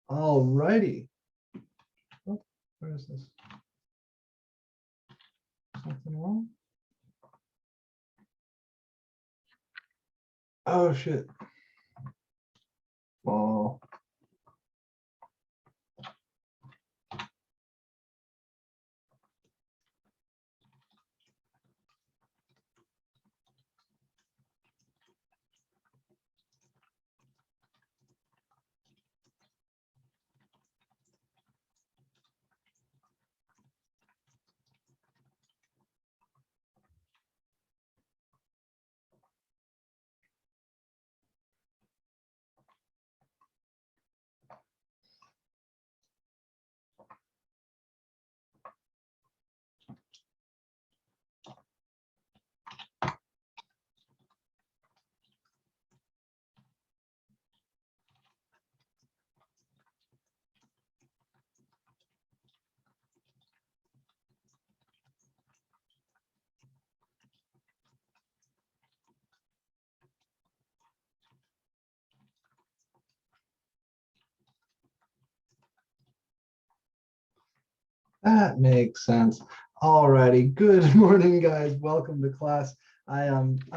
All righty. Oh, where is this? Something wrong? Oh shit. Oh. That makes sense. All righty. Good morning, guys. Welcome to class. I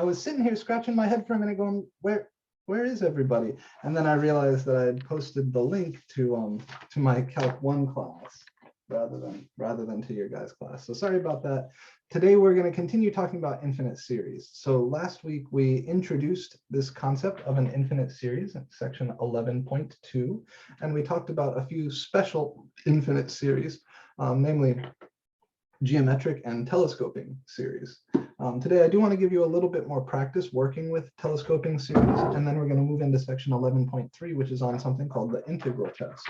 was sitting here scratching my head for a minute, going, where is everybody? And then I realized that I had posted the link to my Calc 1 class rather than to your guys' class. So sorry about that. Today we're going to continue talking about infinite series. So last week we introduced this concept of an infinite series in section 11.2, and we talked about a few special infinite series. Namely geometric and telescoping series. Today, I do want to give you a little bit more practice working with telescoping series, and then we're going to move into section 11.3, which is on something called the integral test.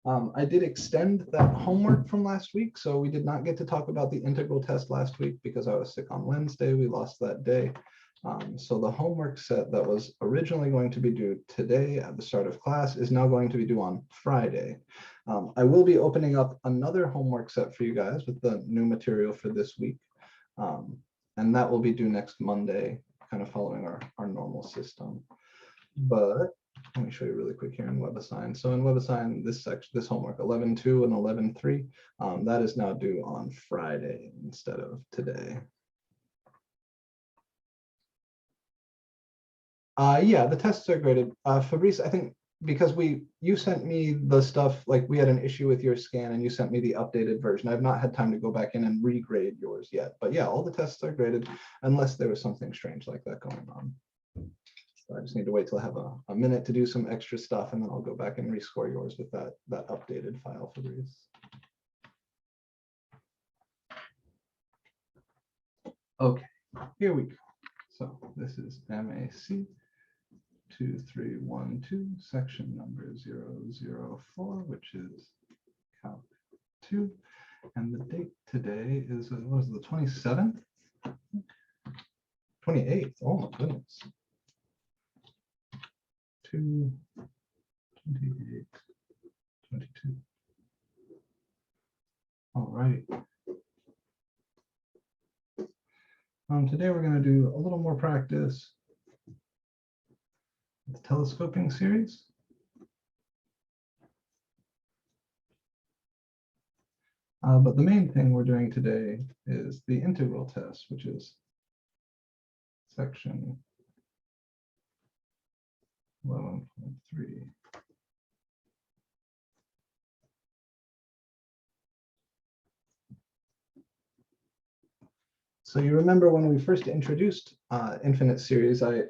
I did extend that homework from last week, so we did not get to talk about the integral test last week because I was sick on Wednesday. We lost that day. So the homework set that was originally going to be due today at the start of class is now going to be due on Friday. I will be opening up another homework set for you guys with the new material for this week. And that will be due next Monday, kind of following our normal system. But let me show you really quick here in WebAssign. So in WebAssign, this homework 11.2 and 11.3, that is now due on Friday instead of today. Yeah, the tests are graded. Fabrice, I think because you sent me the stuff, like we had an issue with your scan and you sent me the updated version. I've not had time to go back in and regrade yours yet. But yeah, all the tests are graded unless there was something strange like that going on. So I just need to wait till I have a minute to do some extra stuff, and then I'll go back and rescore yours with that updated file, Fabrice. Okay, here we go. So this is MAC 2312, section number 004, which is Calc 2. And the date today is, what was it, the 27th? 28th, oh my goodness. 2, 28, 22. All right. Today we're going to do a little more practice with the telescoping series. But the main thing we're doing today is the integral test, which is section 11.3. So you remember when we first introduced infinite series, I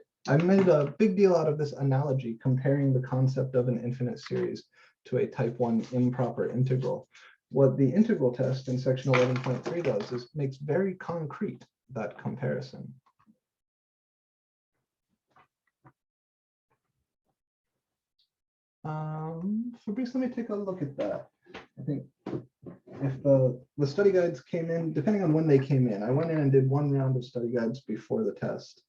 made a big deal out of this analogy comparing the concept of an infinite series to a type 1 improper integral. What the integral test in section 11.3 does is makes very concrete that comparison. Fabrice, let me take a look at that. I think if the study guides came in, depending on when they came in, I went in and did one round of study guides before the test.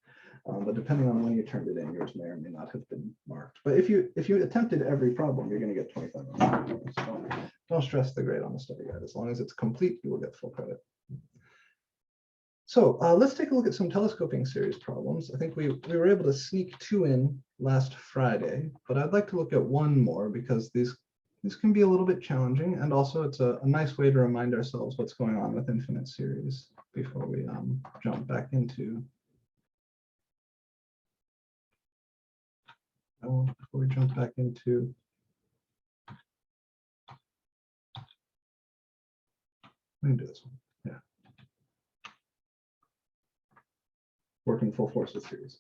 But depending on when you turned it in, yours may or may not have been marked. But if you attempted every problem, you're going to get 25 minutes. So don't stress the grade on the study guide. As long as it's complete, you will get full credit. So let's take a look at some telescoping series problems. I think we were able to sneak 2 in last Friday, but I'd like to look at one more because these can be a little bit challenging, and also it's a nice way to remind ourselves what's going on with infinite series before we jump back into let me do this one. Yeah, working full force with series.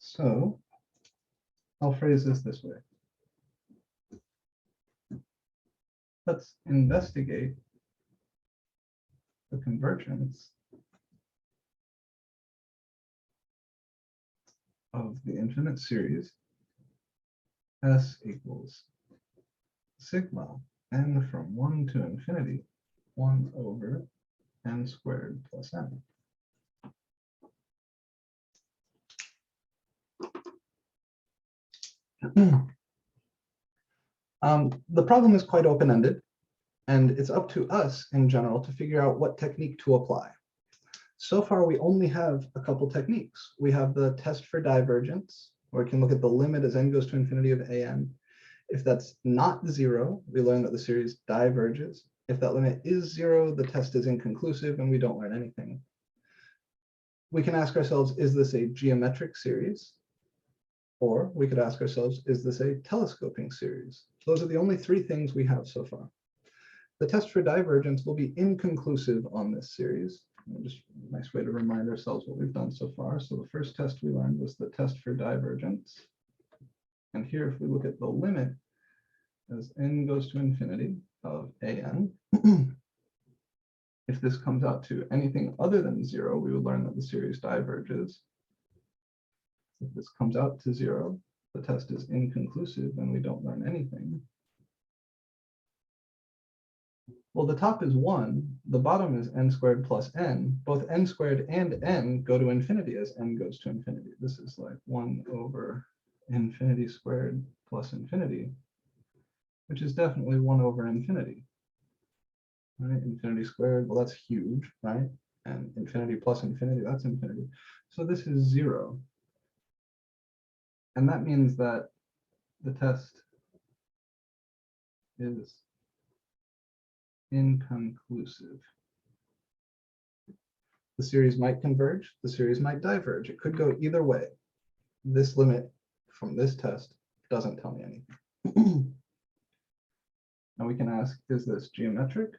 So I'll phrase this way. Let's investigate the convergence of the infinite series S equals sigma n from 1 to infinity 1 over n squared plus n. The problem is quite open-ended, and it's up to us in general to figure out what technique to apply. So far, we only have a couple techniques. We have the test for divergence, where we can look at the limit as n goes to infinity of an. If that's not 0, we learn that the series diverges. If that limit is 0, the test is inconclusive and we don't learn anything. We can ask ourselves, is this a geometric series? Or we could ask ourselves, is this a telescoping series? Those are the only 3 things we have so far. The test for divergence will be inconclusive on this series. Just a nice way to remind ourselves what we've done so far. So the first test we learned was the test for divergence. And here, if we look at the limit as n goes to infinity of an, if this comes out to anything other than 0, we would learn that the series diverges. If this comes out to 0, the test is inconclusive and we don't learn anything. Well, the top is 1, the bottom is n squared plus n. Both n squared and n go to infinity as n goes to infinity. This is like 1 over infinity squared plus infinity, which is definitely 1 over infinity. Right? Infinity squared, well, that's huge, right? And infinity plus infinity, that's infinity. So this is 0. And that means that the test is inconclusive. The series might converge, the series might diverge. It could go either way. This limit from this test doesn't tell me anything. Now we can ask, is this geometric?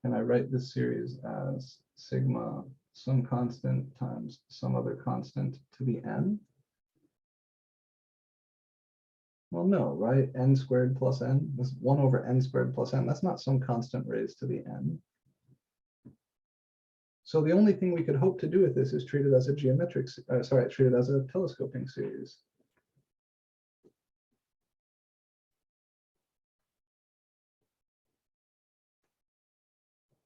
Can I write this series as sigma some constant times some other constant to the n? Well, no, right? N squared plus n, this 1 over n squared plus n, that's not some constant raised to the n. So the only thing we could hope to do with this is treat it as a geometric, treat it as a telescoping series.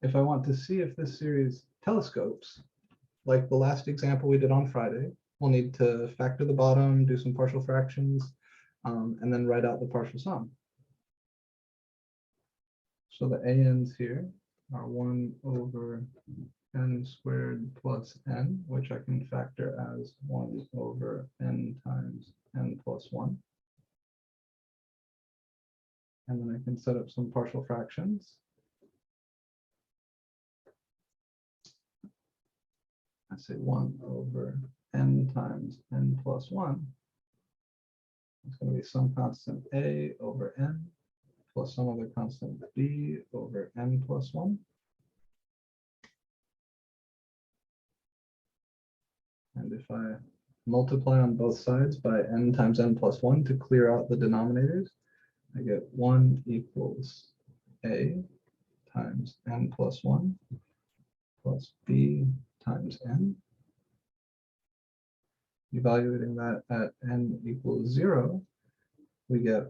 If I want to see if this series telescopes, like the last example we did on Friday, we'll need to factor the bottom, do some partial fractions, and then write out the partial sum. So the ANs here are 1 over n squared plus n, which I can factor as 1 over n times n plus 1. And then I can set up some partial fractions. I say 1 over n times n plus 1. It's going to be some constant a over n plus some other constant b over n plus 1. And if I multiply on both sides by n times n plus 1 to clear out the denominators, I get 1 equals a times n plus 1 plus b times n. Evaluating that at n equals 0, we get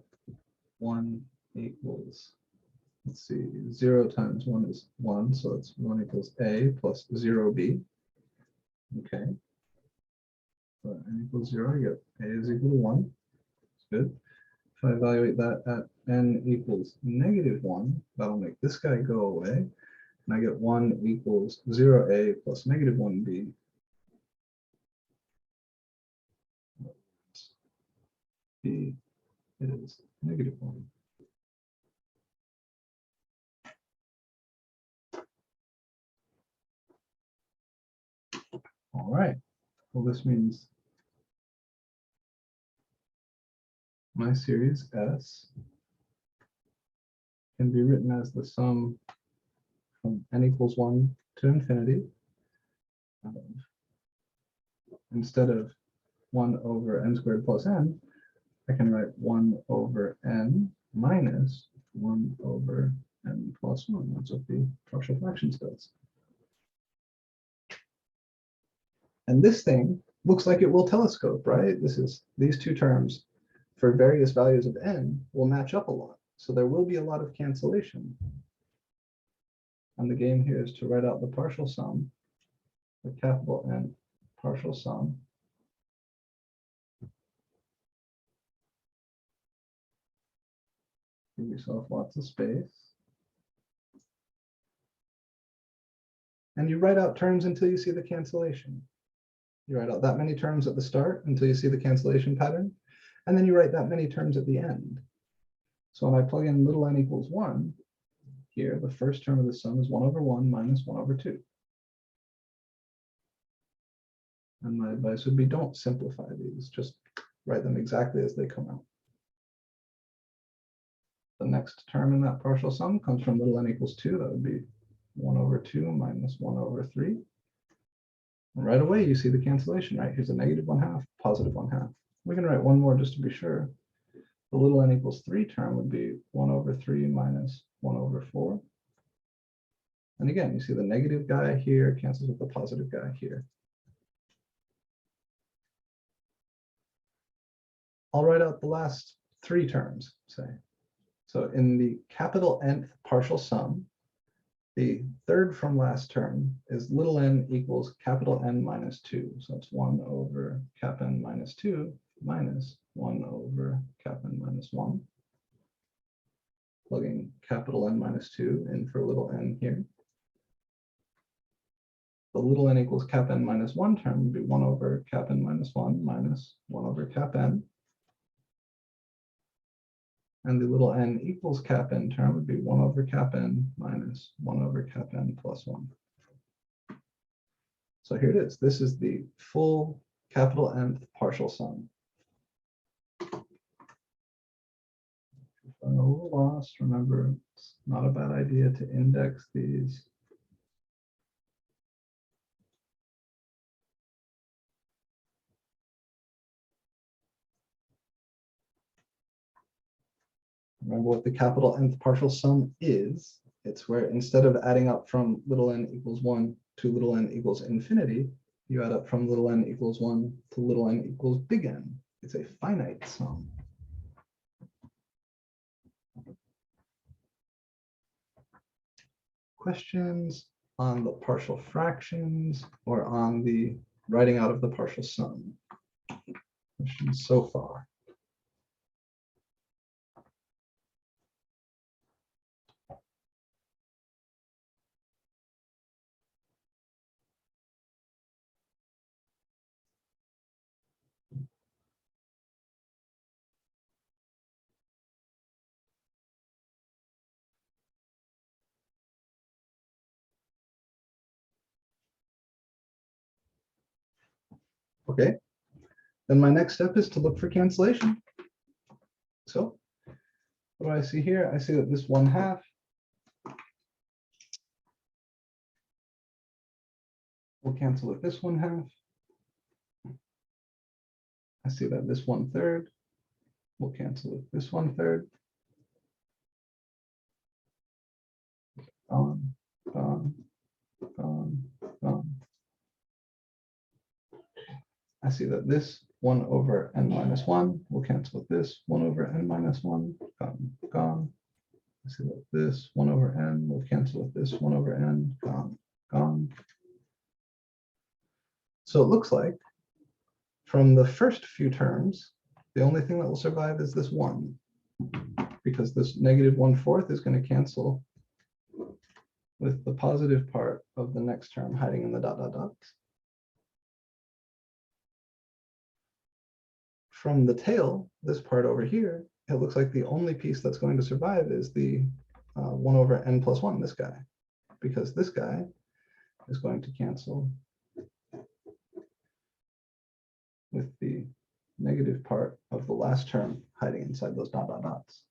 1 equals, let's see, 0 times 1 is 1, so it's 1 equals a plus 0b. Okay. So n equals 0, you get a is equal to 1. It's good. If I evaluate that at n equals -1, that'll make this guy go away. And I get 1 equals 0a plus -1b. B is -1. All right. Well, this means my series S can be written as the sum from n equals 1 to infinity. Instead of 1 over n squared plus n, I can write 1 over n minus 1 over n plus 1. That's what the partial fractions does. And this thing looks like it will telescope, right? These two terms for various values of n will match up a lot. So there will be a lot of cancellation. And the game here is to write out the partial sum, the capital N partial sum. Give yourself lots of space. And you write out terms until you see the cancellation. You write out that many terms at the start until you see the cancellation pattern. And then you write that many terms at the end. So when I plug in little n equals 1, here, the first term of the sum is 1 over 1 minus 1 over 2. And my advice would be don't simplify these, just write them exactly as they come out. The next term in that partial sum comes from little n equals 2. That would be 1 over 2 minus 1 over 3. And right away, you see the cancellation, right? Here's a -1/2, +1/2. We can write one more just to be sure. The little n equals 3 term would be 1 over 3 minus 1 over 4. And again, you see the negative guy here cancels with the positive guy here. I'll write out the last 3 terms, say. So in the capital Nth partial sum, the third from last term is little n equals capital N minus 2. So it's 1 over cap n minus 2 minus 1 over cap n minus 1. Plugging capital N minus 2 in for little n here. The little n equals cap n minus 1 term would be 1 over cap n minus 1 minus 1 over cap n. And the little n equals cap n term would be 1 over cap n minus 1 over cap n plus 1. So here it is. This is the full capital Nth partial sum. If I'm a little lost, remember, it's not a bad idea to index these. Remember what the capital Nth partial sum is. It's where instead of adding up from little n equals 1 to little n equals infinity, you add up from little n equals 1 to little n equals big N. It's a finite sum. Questions on the partial fractions or on the writing out of the partial sum? Questions so far? Okay, then my next step is to look for cancellation. So what do I see here? I see that this 1/2 will cancel with this 1/2. I see that this 1/3 will cancel with this 1/3. Gone, gone, gone, gone. I see that this 1 over n minus 1 will cancel with this 1 over n minus 1. Gone, gone. I see that this 1 over n will cancel with this 1 over n. Gone, gone. So it looks like from the first few terms, the only thing that will survive is this 1, because this -1/4 is going to cancel with the positive part of the next term hiding in the dot, dot, dots. From the tail, this part over here, it looks like the only piece that's going to survive is the 1/n+1, this guy, because this guy is going to cancel with the negative part of the last term hiding inside those dot, dot, dots.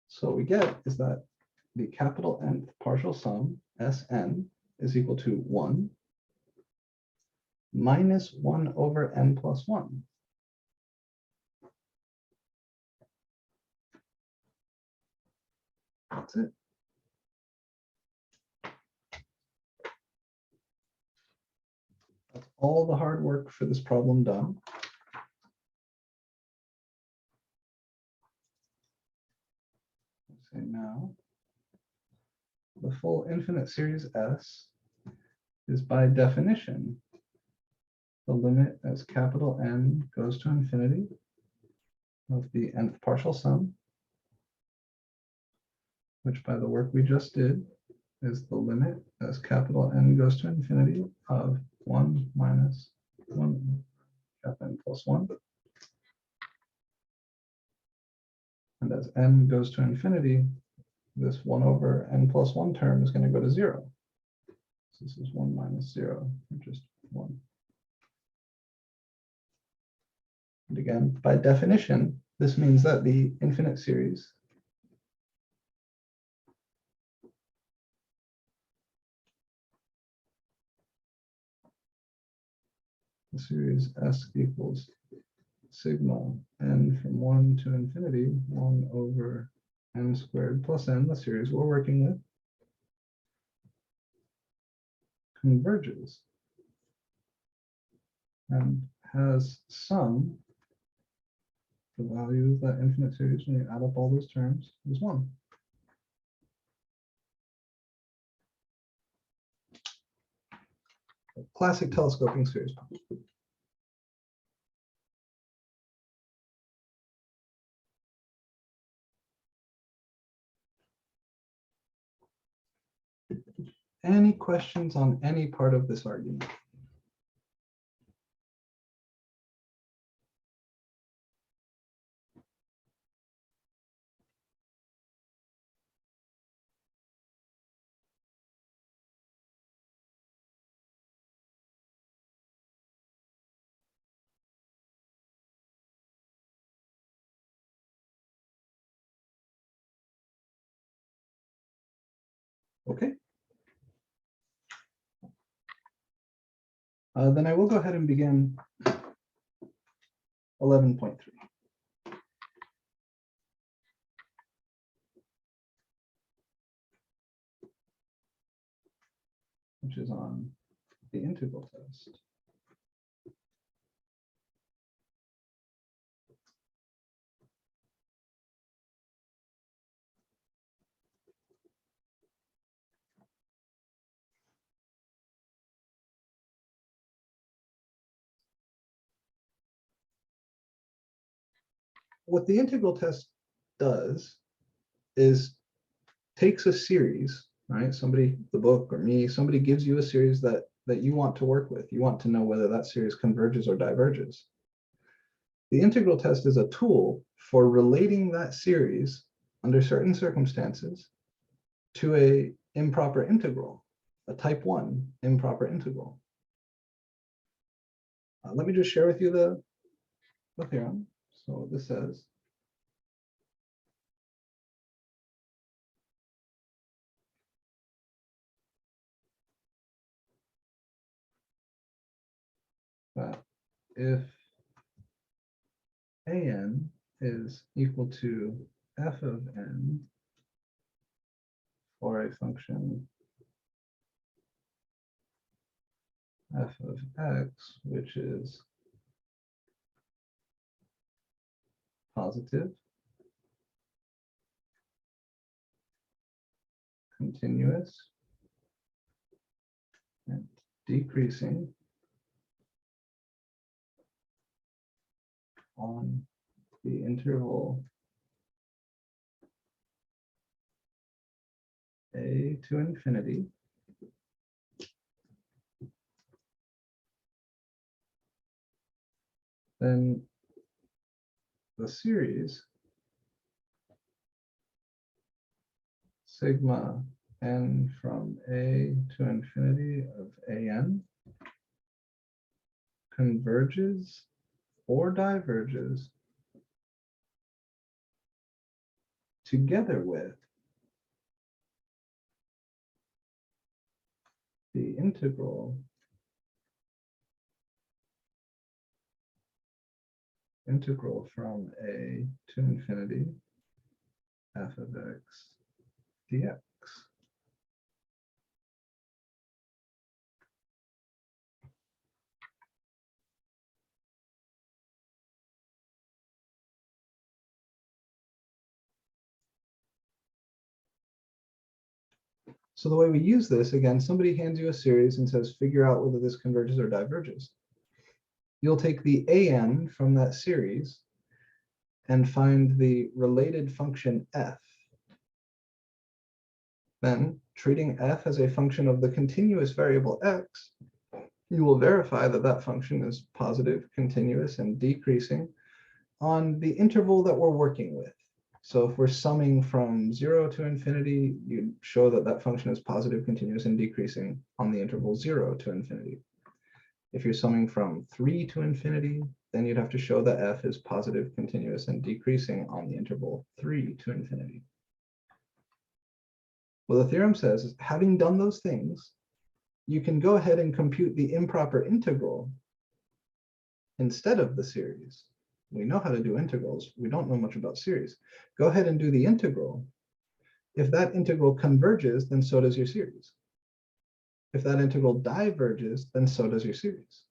So what we get is that the capital Nth partial sum, Sn, is equal to 1 minus 1/n+1. That's it. That's all the hard work for this problem done. Let's say now, the full infinite series S is by definition the limit as capital N goes to infinity of the nth partial sum, which by the work we just did is the limit as capital N goes to infinity of 1 minus 1 cap n plus 1. And as n goes to infinity, this 1/n+1 term is going to go to 0. So this is 1 minus 0, or just 1. And again, by definition, this means that the infinite series the series S equals sigma n from 1 to infinity, 1/n² plus n, the series we're working with, converges and has sum, the value of that infinite series when you add up all those terms is 1. Classic telescoping series problem. Any questions on any part of this argument? Okay. Then I will go ahead and begin 11.3. Which is on the integral test. What the integral test does is takes a series, right? Somebody, the book or me, somebody gives you a series that you want to work with. You want to know whether that series converges or diverges. The integral test is a tool for relating that series under certain circumstances to a improper integral, a type 1 improper integral. Let me just share with you the theorem. So this says that if an is equal to f of n for a function f of x, which is positive, continuous, and decreasing on the interval a to infinity, then the series sigma n from a to infinity of an converges or diverges together with the integral from a to infinity f of x dx. So the way we use this, again, somebody hands you a series and says, figure out whether this converges or diverges. You'll take the an from that series and find the related function f. Then, treating f as a function of the continuous variable x, you will verify that that function is positive, continuous, and decreasing on the interval that we're working with. So if we're summing from 0 to infinity, you show that that function is positive, continuous, and decreasing on the interval 0 to infinity. If you're summing from 3 to infinity, then you'd have to show that f is positive, continuous, and decreasing on the interval 3 to infinity. What the theorem says is, having done those things, you can go ahead and compute the improper integral instead of the series. We know how to do integrals. We don't know much about series. Go ahead and do the integral. If that integral converges, then so does your series. If that integral diverges, then so does your series.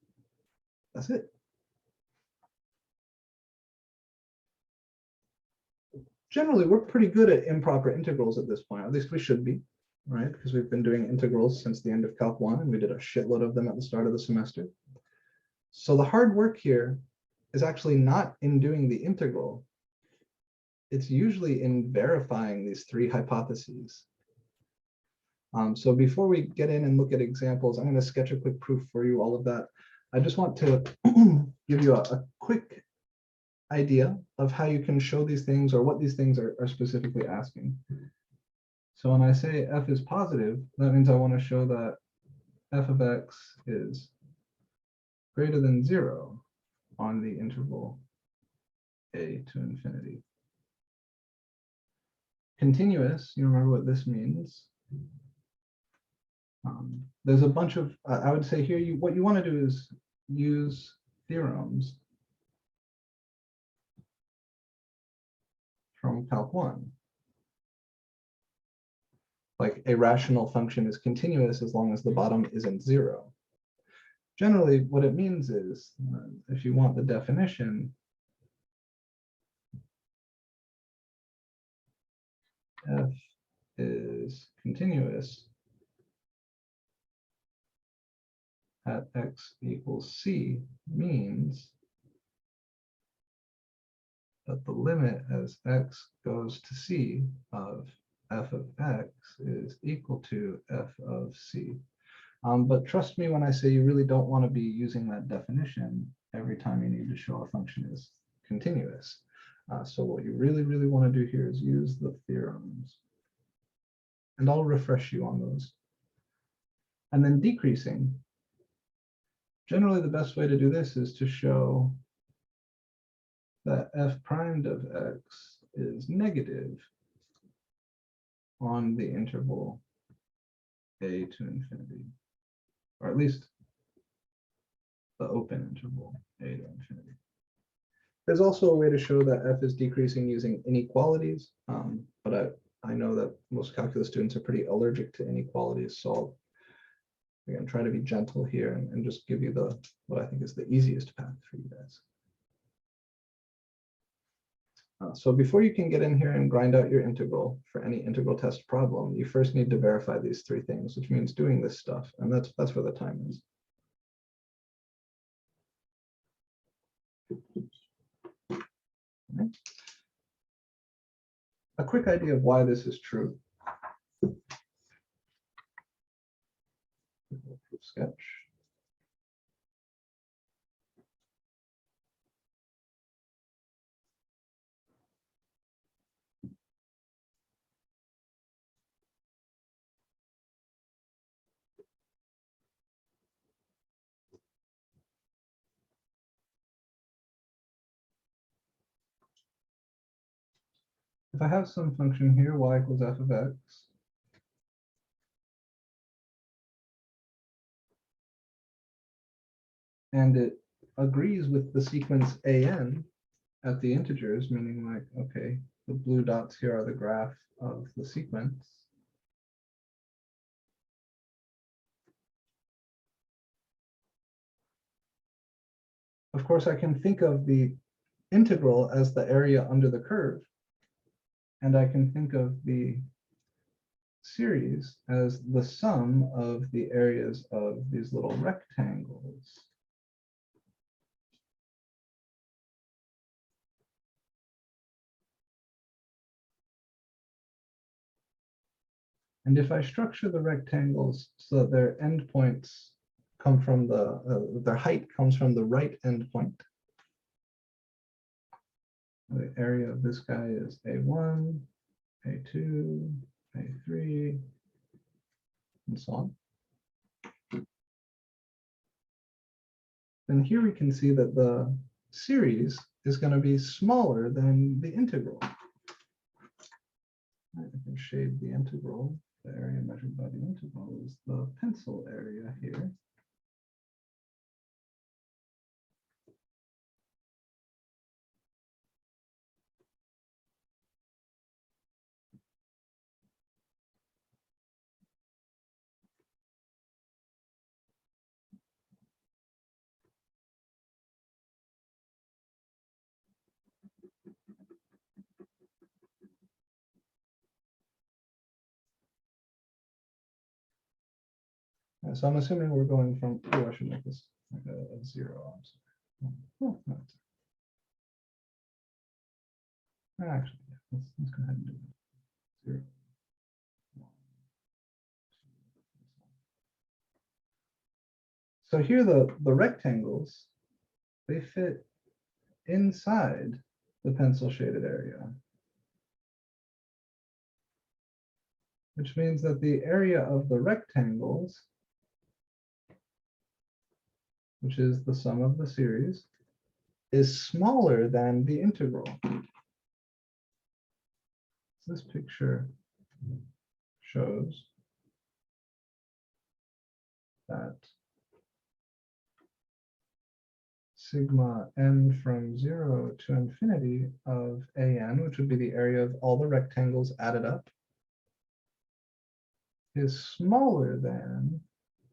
That's it. Generally, we're pretty good at improper integrals at this point. At least we should be, right? Because we've been doing integrals since the end of Calc 1, and we did a shitload of them at the start of the semester. So the hard work here is actually not in doing the integral. It's usually in verifying these three hypotheses. So before we get in and look at examples, I'm going to sketch a quick proof for you, all of that. I just want to give you a quick idea of how you can show these things or what these things are specifically asking. So when I say f is positive, that means I want to show that f of x is greater than 0 on the interval a to infinity. Continuous, you remember what this means. There's a bunch of, I would say here, what you want to do is use theorems from Calc 1. Like a rational function is continuous as long as the bottom isn't 0. Generally, what it means is, if you want the definition, f is continuous at x equals c means that the limit as x goes to c of f of x is equal to f of c. But trust me when I say you really don't want to be using that definition every time you need to show a function is continuous. So what you really, really want to do here is use the theorems. And I'll refresh you on those. And then decreasing. Generally, the best way to do this is to show that f primed of x is negative on the interval a to infinity, or at least the open interval a to infinity. There's also a way to show that f is decreasing using inequalities, but I know that most calculus students are pretty allergic to inequalities, so I'll again try to be gentle here and just give you what I think is the easiest path for you guys. So before you can get in here and grind out your integral for any integral test problem, you first need to verify these three things, which means doing this stuff. And that's where the time is. Okay. A quick idea of why this is true. Sketch. If I have some function here, y equals f of x, and it agrees with the sequence an at the integers, meaning like, okay, the blue dots here are the graph of the sequence. Of course, I can think of the integral as the area under the curve, and I can think of the series as the sum of the areas of these little rectangles. And if I structure the rectangles so that their endpoints come from their height comes from the right endpoint, the area of this guy is A1, A2, A3, and so on. Then here we can see that the series is going to be smaller than the integral. I can shade the integral. The area measured by the integral is the pencil area here. So I'm assuming we're going from, oh, I should make this like a 0. I'm sorry. Oh, no, actually, yeah, let's go ahead and do it. 0, 1, 2. So here the rectangles, they fit inside the pencil shaded area, which means that the area of the rectangles, which is the sum of the series, is smaller than the integral. This picture shows that sigma n from 0 to infinity of an, which would be the area of all the rectangles added up, is smaller than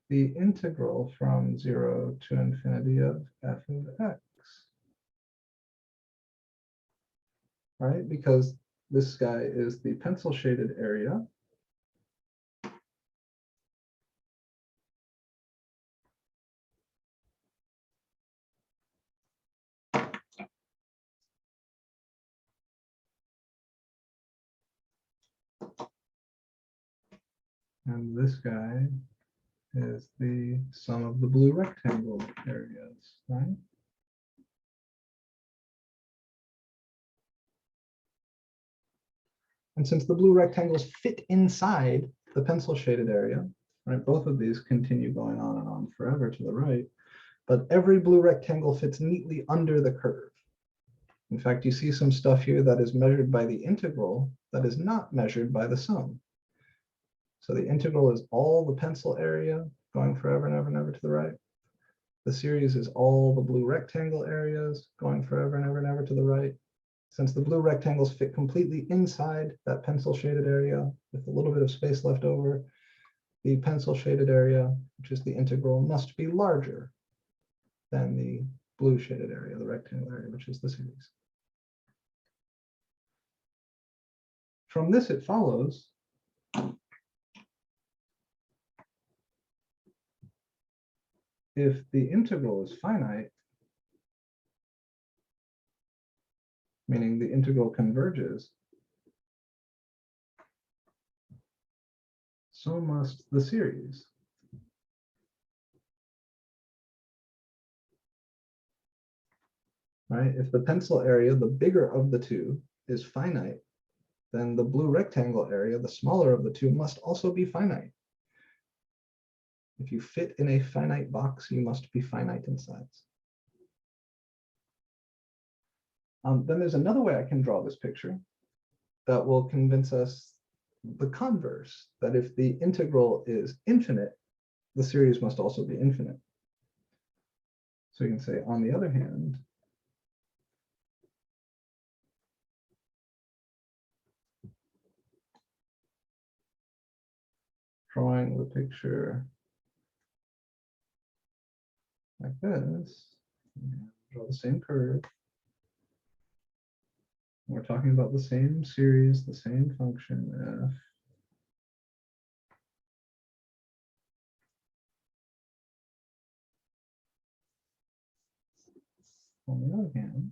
the integral from 0 to infinity of f of x. Right? Because this guy is the pencil shaded area. And this guy is the sum of the blue rectangle areas, right? And since the blue rectangles fit inside the pencil shaded area, right, both of these continue going on and on forever to the right, but every blue rectangle fits neatly under the curve. In fact, you see some stuff here that is measured by the integral that is not measured by the sum. So the integral is all the pencil area going forever and ever and ever to the right. The series is all the blue rectangle areas going forever and ever and ever to the right. Since the blue rectangles fit completely inside that pencil shaded area with a little bit of space left over, the pencil shaded area, which is the integral, must be larger than the blue shaded area, the rectangle area, which is the series. from this it follows if the integral is finite, meaning the integral converges, so must the series. Right? If the pencil area, the bigger of the two, is finite, then the blue rectangle area, the smaller of the two, must also be finite. If you fit in a finite box, you must be finite in size. Then there's another way I can draw this picture that will convince us the converse, that if the integral is infinite, the series must also be infinite. So you can say, on the other hand, drawing the picture like this, draw the same curve. We're talking about the same series, the same function f. On the other hand,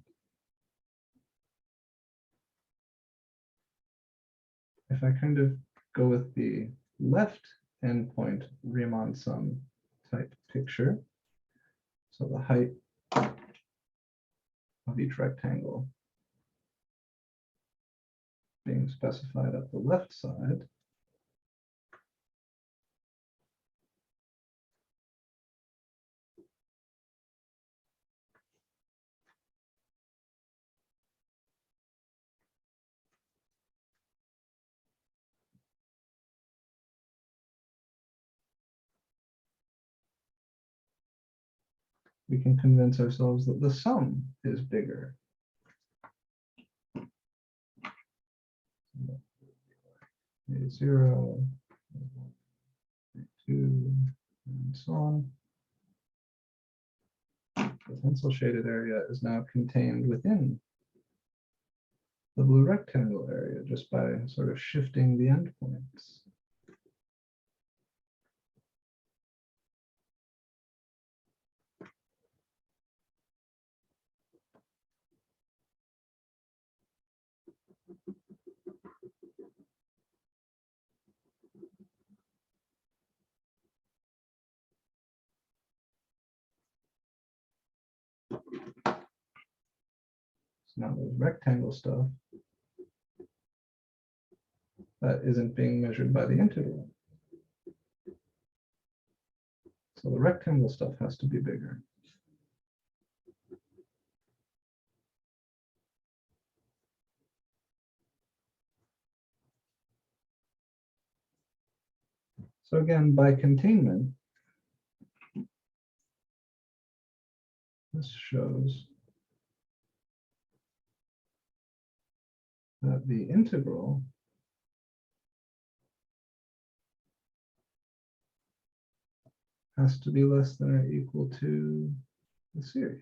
if I kind of go with the left endpoint Riemann sum type picture, so the height of each rectangle being specified at the left side, we can convince ourselves that the sum is bigger. A0, A2, and so on. The pencil shaded area is now contained within the blue rectangle area just by sort of shifting the endpoints. So now there's rectangle stuff that isn't being measured by the integral. So the rectangle stuff has to be bigger. So again, by containment, this shows that the integral has to be less than or equal to the series.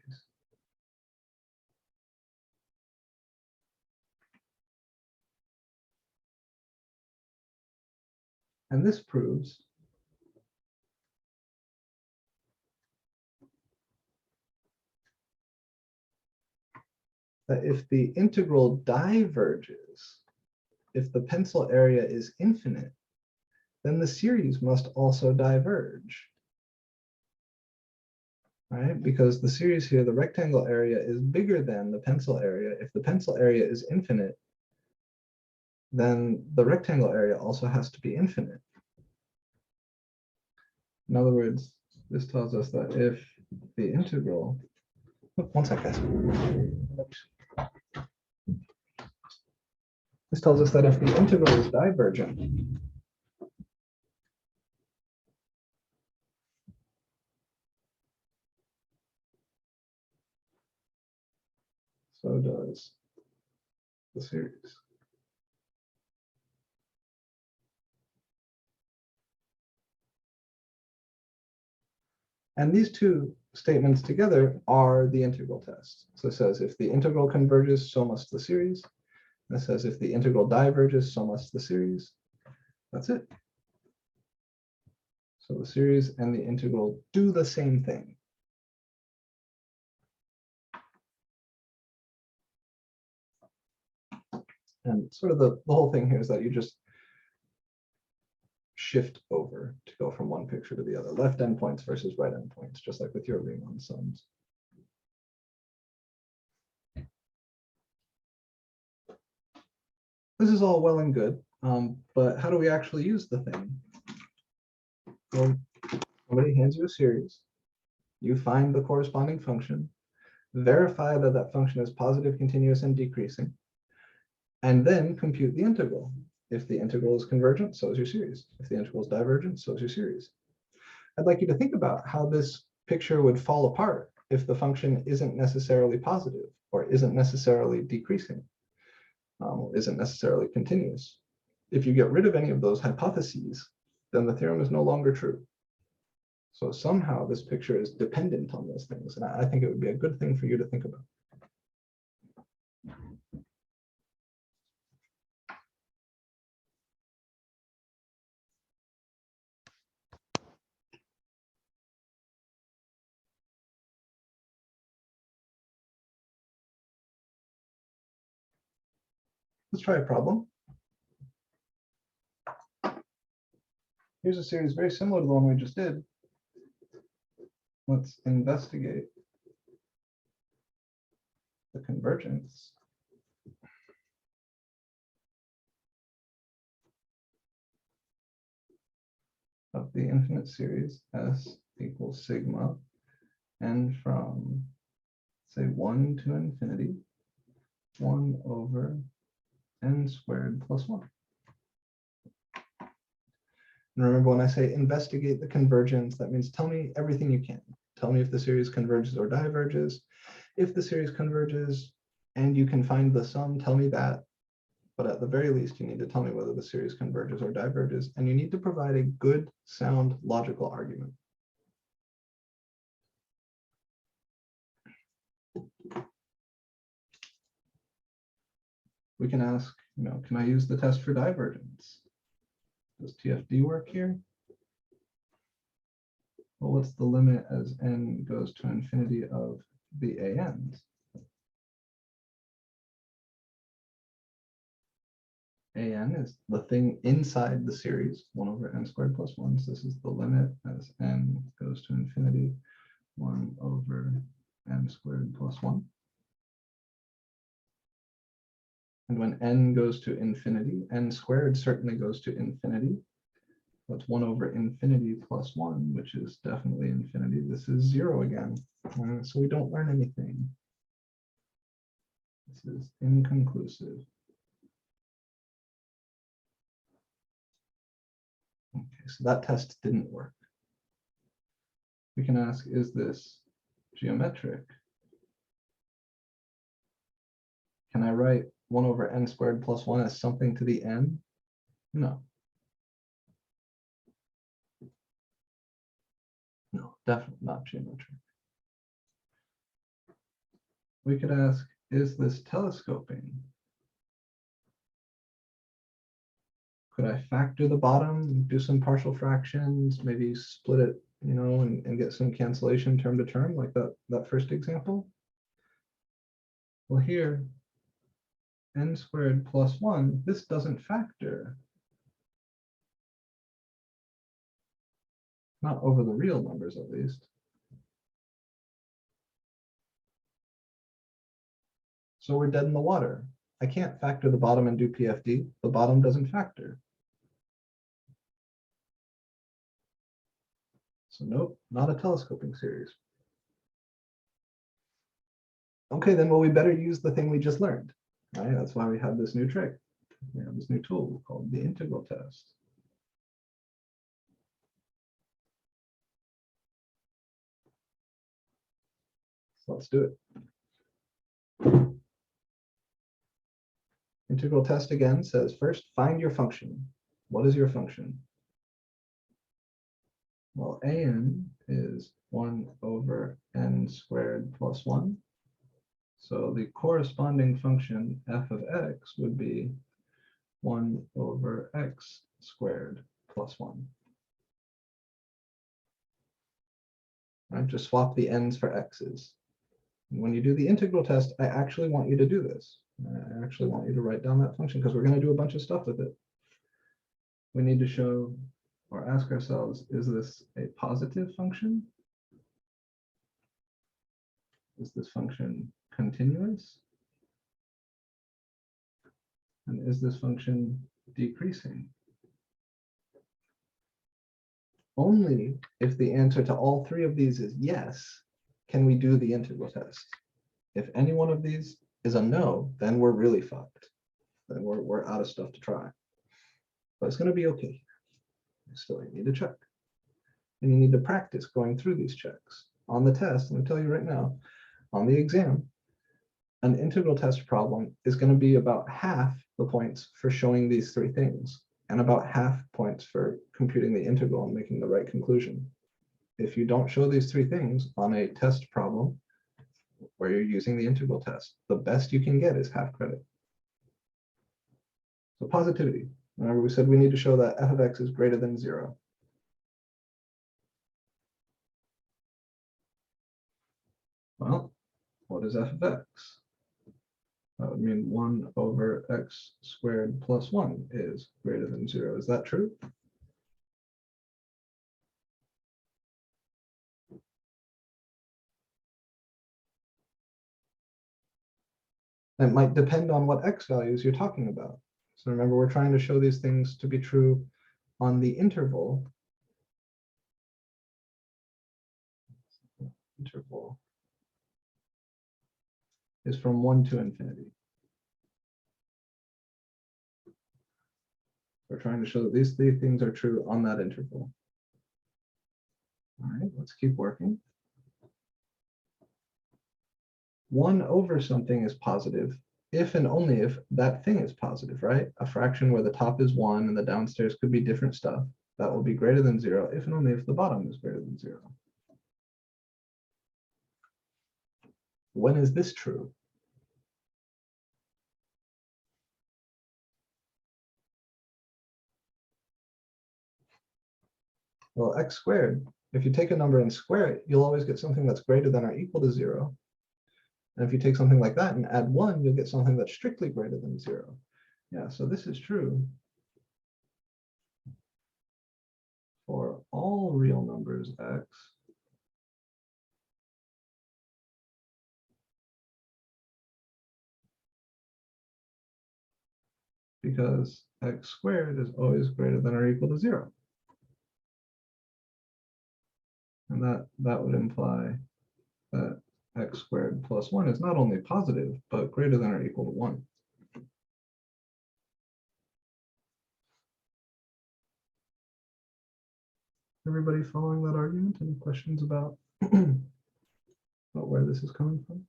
And this proves that if the integral diverges, if the pencil area is infinite, then the series must also diverge. Right? Because the series here, the rectangle area is bigger than the pencil area. If the pencil area is infinite, then the rectangle area also has to be infinite. In other words, this tells us that if the integral, one sec, guys. This tells us that if the integral is divergent, so does the series. And these two statements together are the integral test. So it says if the integral converges, so must the series. This says if the integral diverges, so must the series. That's it. So the series and the integral do the same thing. And sort of the whole thing here is that you just shift over to go from one picture to the other. Left endpoints versus right endpoints, just like with your Riemann sums. This is all well and good, but how do we actually use the thing? Well, somebody hands you a series. You find the corresponding function, verify that that function is positive, continuous, and decreasing, and then compute the integral. If the integral is convergent, so is your series. If the integral is divergent, so is your series. I'd like you to think about how this picture would fall apart if the function isn't necessarily positive or isn't necessarily decreasing, isn't necessarily continuous. If you get rid of any of those hypotheses, then the theorem is no longer true. So somehow this picture is dependent on those things, and I think it would be a good thing for you to think about. Let's try a problem. Here's a series very similar to the one we just did. Let's investigate the convergence of the infinite series S equals sigma n from, say, 1 to infinity, 1 over n squared plus 1. And remember, when I say investigate the convergence, that means tell me everything you can. Tell me if the series converges or diverges. If the series converges and you can find the sum, tell me that. But at the very least, you need to tell me whether the series converges or diverges, and you need to provide a good, sound, logical argument. We can ask, can I use the test for divergence? Does TFD work here? Well, what's the limit as n goes to infinity of the ANs? AN is the thing inside the series, 1 over n squared plus 1. So this is the limit as n goes to infinity, 1 over n squared plus 1. And when n goes to infinity, n squared certainly goes to infinity. That's 1 over infinity plus 1, which is definitely infinity. This is 0 again. So we don't learn anything. This is inconclusive. Okay, so that test didn't work. We can ask, is this geometric? Can I write 1 over n squared plus 1 as something to the n? No. No, definitely not geometric. We could ask, is this telescoping? Could I factor the bottom, do some partial fractions, maybe split it, and get some cancellation term to term like that first example? Well, here, n squared plus 1, this doesn't factor. Not over the real numbers, at least. So we're dead in the water. I can't factor the bottom and do PFD. The bottom doesn't factor. So nope, not a telescoping series. Okay, then well, we better use the thing we just learned. Right? That's why we have this new trick. We have this new tool called the integral test. So let's do it. Integral test again says, first, find your function. What is your function? Well, an is 1 over n squared plus 1. So the corresponding function f of x would be 1 over x squared plus 1. Right? Just swap the n's for x's. And when you do the integral test, I actually want you to do this. I actually want you to write down that function because we're going to do a bunch of stuff with it. We need to show or ask ourselves, is this a positive function? Is this function continuous? And is this function decreasing? Only if the answer to all three of these is yes, can we do the integral test. If any one of these is a no, then we're really fucked. Then we're out of stuff to try. But it's going to be okay. Still, you need to check. And you need to practice going through these checks. On the test, let me tell you right now, on the exam, an integral test problem is going to be about half the points for showing these three things, and about half points for computing the integral and making the right conclusion. If you don't show these three things on a test problem where you're using the integral test, the best you can get is half credit. So positivity. Remember, we said we need to show that f of x is greater than 0. Well, what is f of x? That would mean 1 over x squared plus 1 is greater than 0. Is that true? It might depend on what x values you're talking about. So remember, we're trying to show these things to be true on the interval. Interval is from 1 to infinity. We're trying to show that these three things are true on that interval. All right, let's keep working. 1 over something is positive if and only if that thing is positive, right? A fraction where the top is 1 and the downstairs could be different stuff. That will be greater than 0 if and only if the bottom is greater than 0. When is this true? Well, x squared, if you take a number and square it, you'll always get something that's greater than or equal to 0. And if you take something like that and add 1, you'll get something that's strictly greater than 0. Yeah, so this is true for all real numbers x because x squared is always greater than or equal to 0. And that would imply that x squared plus 1 is not only positive, but greater than or equal to 1. Everybody following that argument? Any questions about, about where this is coming from?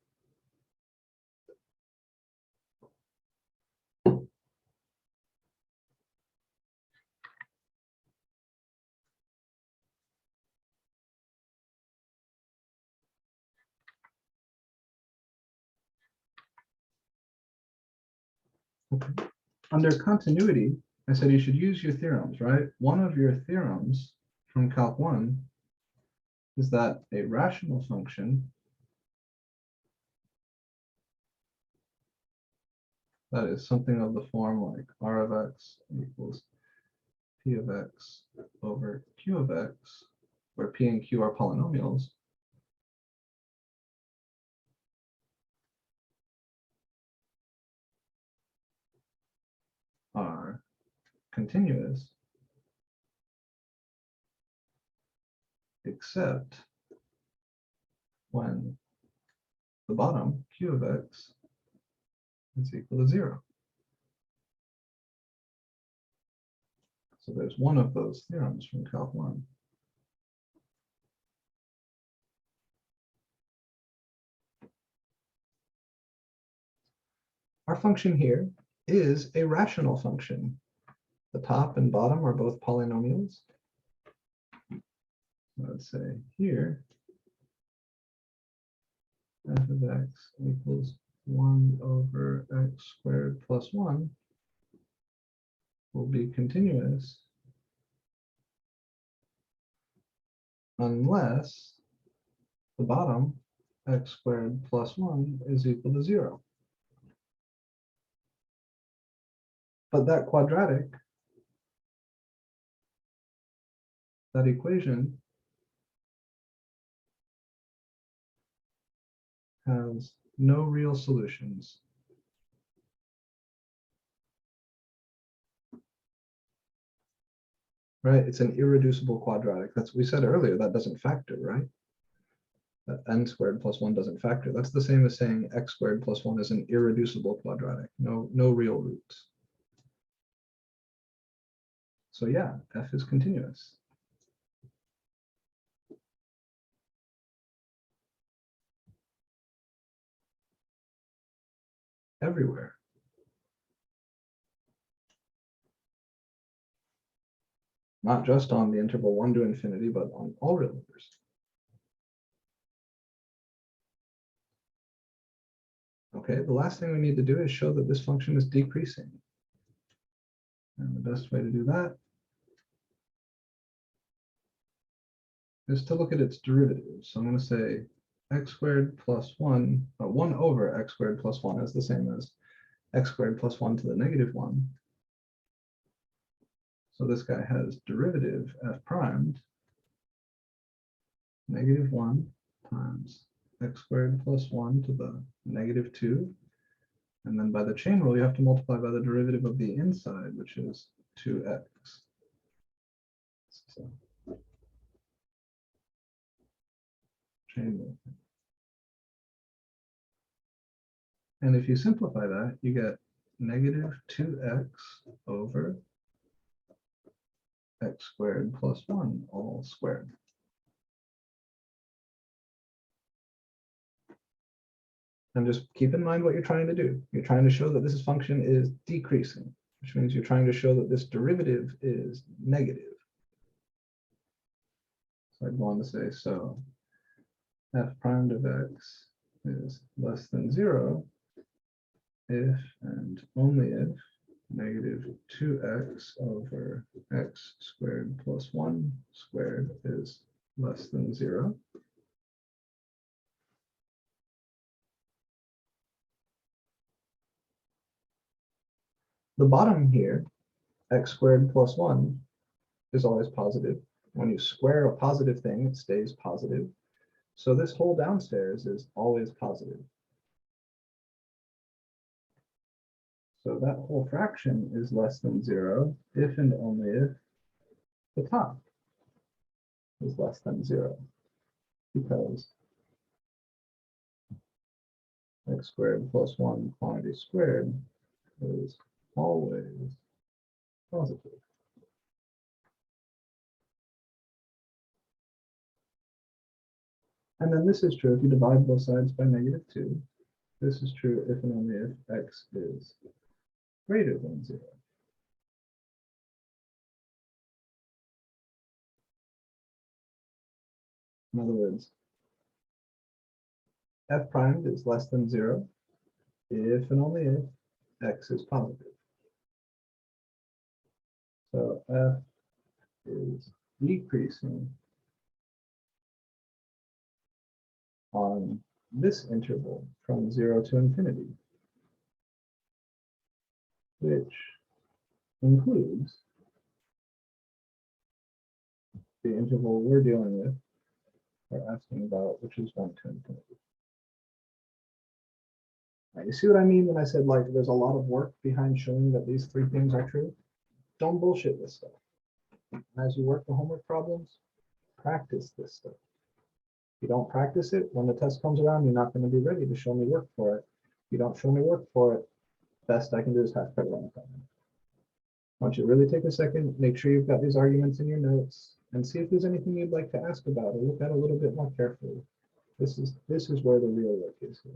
Okay. Under continuity, I said you should use your theorems, right? One of your theorems from Calc 1 is that a rational function that is something of the form like r of x equals p of x over q of x, where p and q are polynomials, are continuous except when the bottom q of x is equal to 0. So there's one of those theorems from Calc 1. Our function here is a rational function. The top and bottom are both polynomials. Let's say here f of x equals 1 over x squared plus 1 will be continuous unless the bottom x squared plus 1 is equal to 0. But that quadratic, that equation, has no real solutions. Right? It's an irreducible quadratic. That's what we said earlier. That doesn't factor, right? That n squared plus 1 doesn't factor. That's the same as saying x squared plus 1 is an irreducible quadratic. No real roots. So yeah, f is continuous. Everywhere. Not just on the interval 1 to infinity, but on all real numbers. Okay, the last thing we need to do is show that this function is decreasing. And the best way to do that is to look at its derivative. So I'm going to say x squared plus 1, 1 over x squared plus 1 is the same as x squared plus 1 to the negative 1. So this guy has derivative f primed negative 1 times x squared plus 1 to the negative 2. And then by the chain rule, you have to multiply by the derivative of the inside, which is 2x. So, chain rule. And if you simplify that, you get negative 2x over x squared plus 1 all squared. And just keep in mind what you're trying to do. You're trying to show that this function is decreasing, which means you're trying to show that this derivative is negative. So I'd go on to say, so f primed of x is less than 0 if and only if negative 2x over x squared plus 1 squared is less than 0. The bottom here, x squared plus 1, is always positive. When you square a positive thing, it stays positive. So this whole downstairs is always positive. So that whole fraction is less than 0 if and only if the top is less than 0, because x squared plus 1 quantity squared is always positive. And then this is true if you divide both sides by negative 2. This is true if and only if x is greater than 0. In other words, f primed is less than 0 if and only if x is positive. So f is decreasing on this interval from 0 to infinity, which includes the interval we're dealing with, or asking about, which is 1 to infinity. Now, you see what I mean when I said, like, there's a lot of work behind showing that these three things are true? Don't bullshit this stuff. As you work the homework problems, practice this stuff. If you don't practice it, when the test comes around, you're not going to be ready to show me work for it. If you don't show me work for it, best I can do is half credit on the time. I want you to really take a second, make sure you've got these arguments in your notes, and see if there's anything you'd like to ask about or look at a little bit more carefully. This is where the real work is here.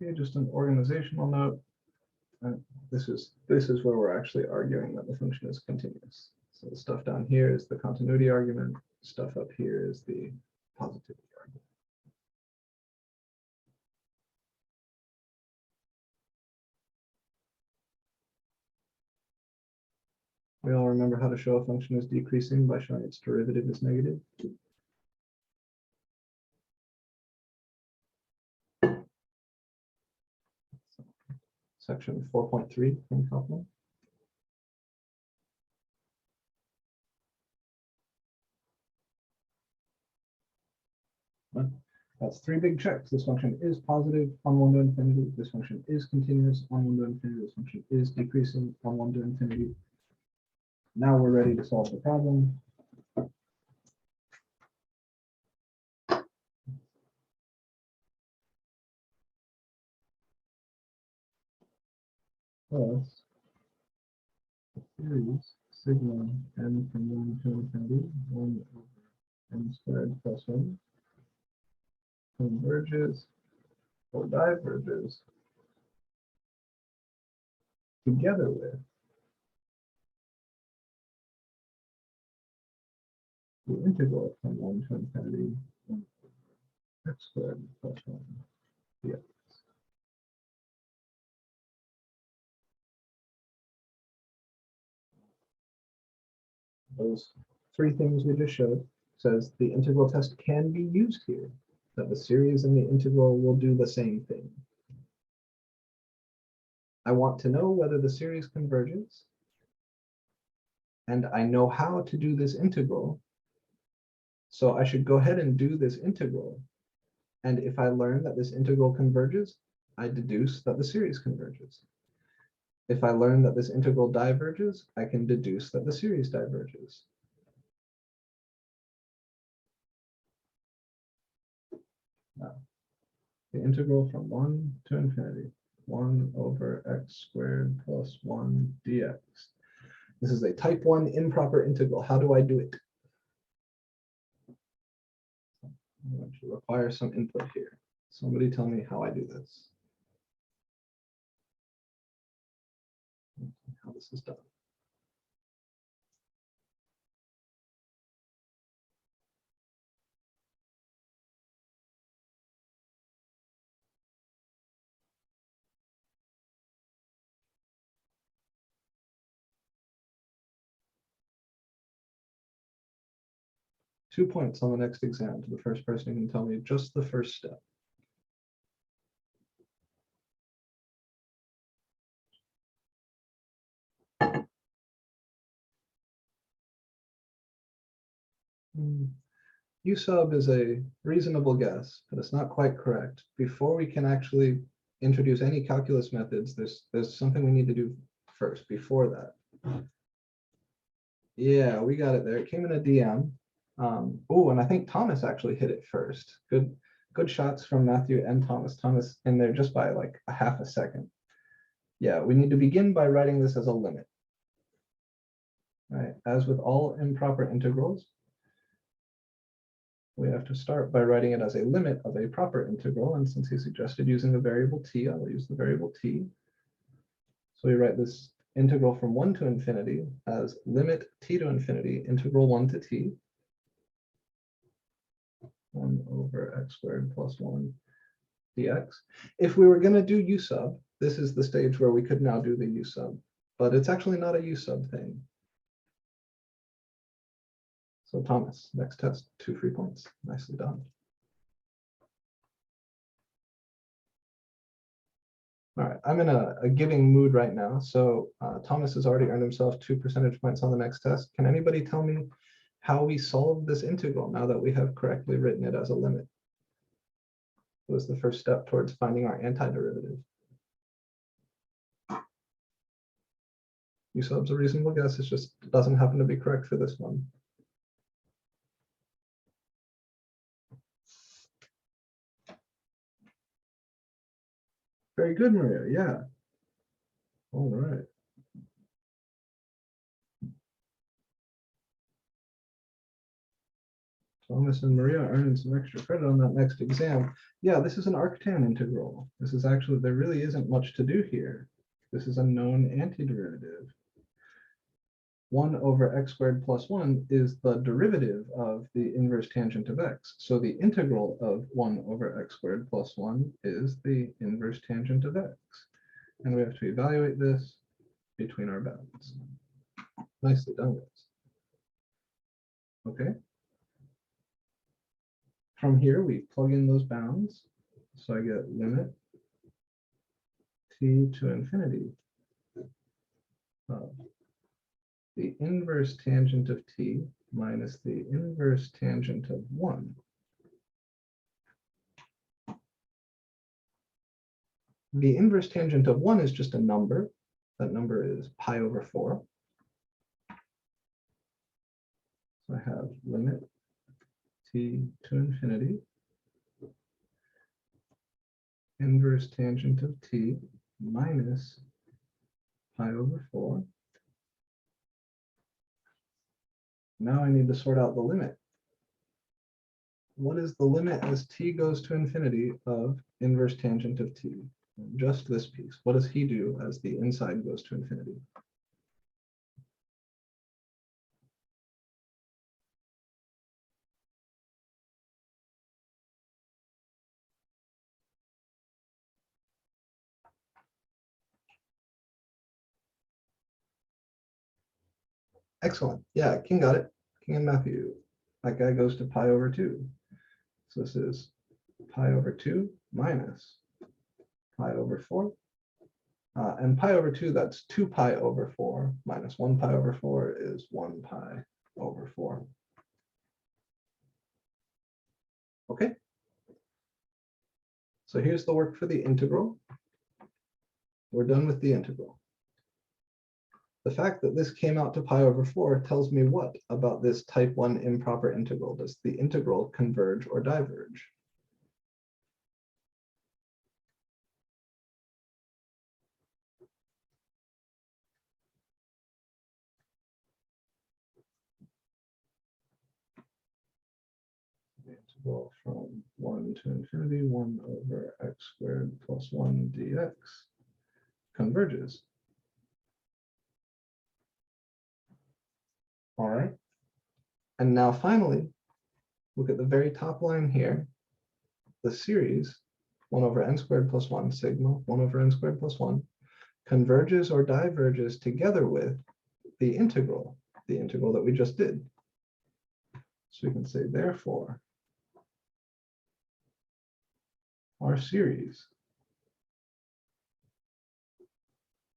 Okay, just an organizational note. This is where we're actually arguing that the function is continuous. So the stuff down here is the continuity argument. Stuff up here is the positivity argument. We all remember how to show a function is decreasing by showing its derivative is negative. Section 4.3 from Kaplan. That's three big checks. This function is positive on 1 to infinity. This function is continuous on 1 to infinity. This function is decreasing on 1 to infinity. Now we're ready to solve the problem. Plus series sigma n from 1 to infinity, 1 over n squared plus 1 converges or diverges together with the integral from 1 to infinity, 1 over x squared plus 1 dx. Those three things we just showed says the integral test can be used here, that the series and the integral will do the same thing. I want to know whether the series converges, and I know how to do this integral. So I should go ahead and do this integral. And if I learn that this integral converges, I deduce that the series converges. If I learn that this integral diverges, I can deduce that the series diverges. Now, the integral from 1 to infinity, 1 over x squared plus 1 dx. This is a type 1 improper integral. How do I do it? I'm going to require some input here. Somebody tell me how I do this. How this is done. Two points on the next exam to the first person who can tell me just the first step. U sub is a reasonable guess, but it's not quite correct. Before we can actually introduce any calculus methods, there's something we need to do first before that. Yeah, we got it there. It came in a DM. Oh, and I think Thomas actually hit it first. Good shots from Matthew and Thomas. Thomas in there just by like a half a second. Yeah, we need to begin by writing this as a limit. Right, as with all improper integrals, we have to start by writing it as a limit of a proper integral. And since he suggested using the variable t, I will use the variable t. So we write this integral from 1 to infinity as limit t to infinity, integral 1 to t, 1 over x squared plus 1 dx. If we were going to do u sub, this is the stage where we could now do the u sub, but it's actually not a u sub thing. So Thomas, next test, 2 free points. Nicely done. All right, I'm in a giving mood right now. So Thomas has already earned himself 2 percentage points on the next test. Can anybody tell me how we solve this integral now that we have correctly written it as a limit? What was the first step towards finding our antiderivative? U sub's a reasonable guess. It just doesn't happen to be correct for this one. Very good, Maria. Yeah. All right. Thomas and Maria earning some extra credit on that next exam. Yeah, this is an arctan integral. This is actually, there really isn't much to do here. This is a known antiderivative. 1 over x squared plus 1 is the derivative of the inverse tangent of x. So the integral of 1 over x squared plus 1 is the inverse tangent of x. And we have to evaluate this between our bounds. Nicely done, guys. Okay. From here, we plug in those bounds. So I get limit t to infinity of the inverse tangent of t minus the inverse tangent of 1. The inverse tangent of 1 is just a number. That number is pi over 4. So I have limit t to infinity, inverse tangent of t minus pi over 4. Now I need to sort out the limit. What is the limit as t goes to infinity of inverse tangent of t? Just this piece. What does he do as the inside goes to infinity? Excellent. Yeah, King got it. King and Matthew. That guy goes to pi over 2. So this is pi over 2 minus pi over 4. And pi over 2, that's 2 pi over 4 minus 1 pi over 4 is 1 pi over 4. Okay. So here's the work for the integral. We're done with the integral. The fact that this came out to pi over 4 tells me what about this type 1 improper integral? Does the integral converge or diverge? The integral from 1 to infinity, 1 over x squared plus 1 dx converges. All right. And now finally, look at the very top line here. The series 1 over n squared plus 1 sigma 1 over n squared plus 1 converges or diverges together with the integral that we just did. So we can say, therefore, our series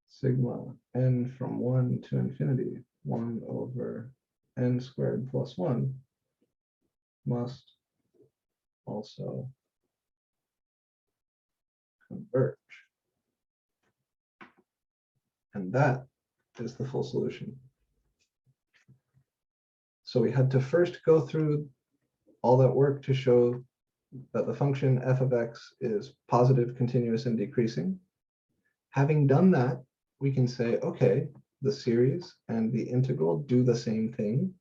sigma n from 1 to infinity 1 over n squared plus 1 must also converge. And that is the full solution. So we had to first go through all that work to show that the function f of x is positive, continuous, and decreasing. Having done that, we can say, okay, the series and the integral do the same thing.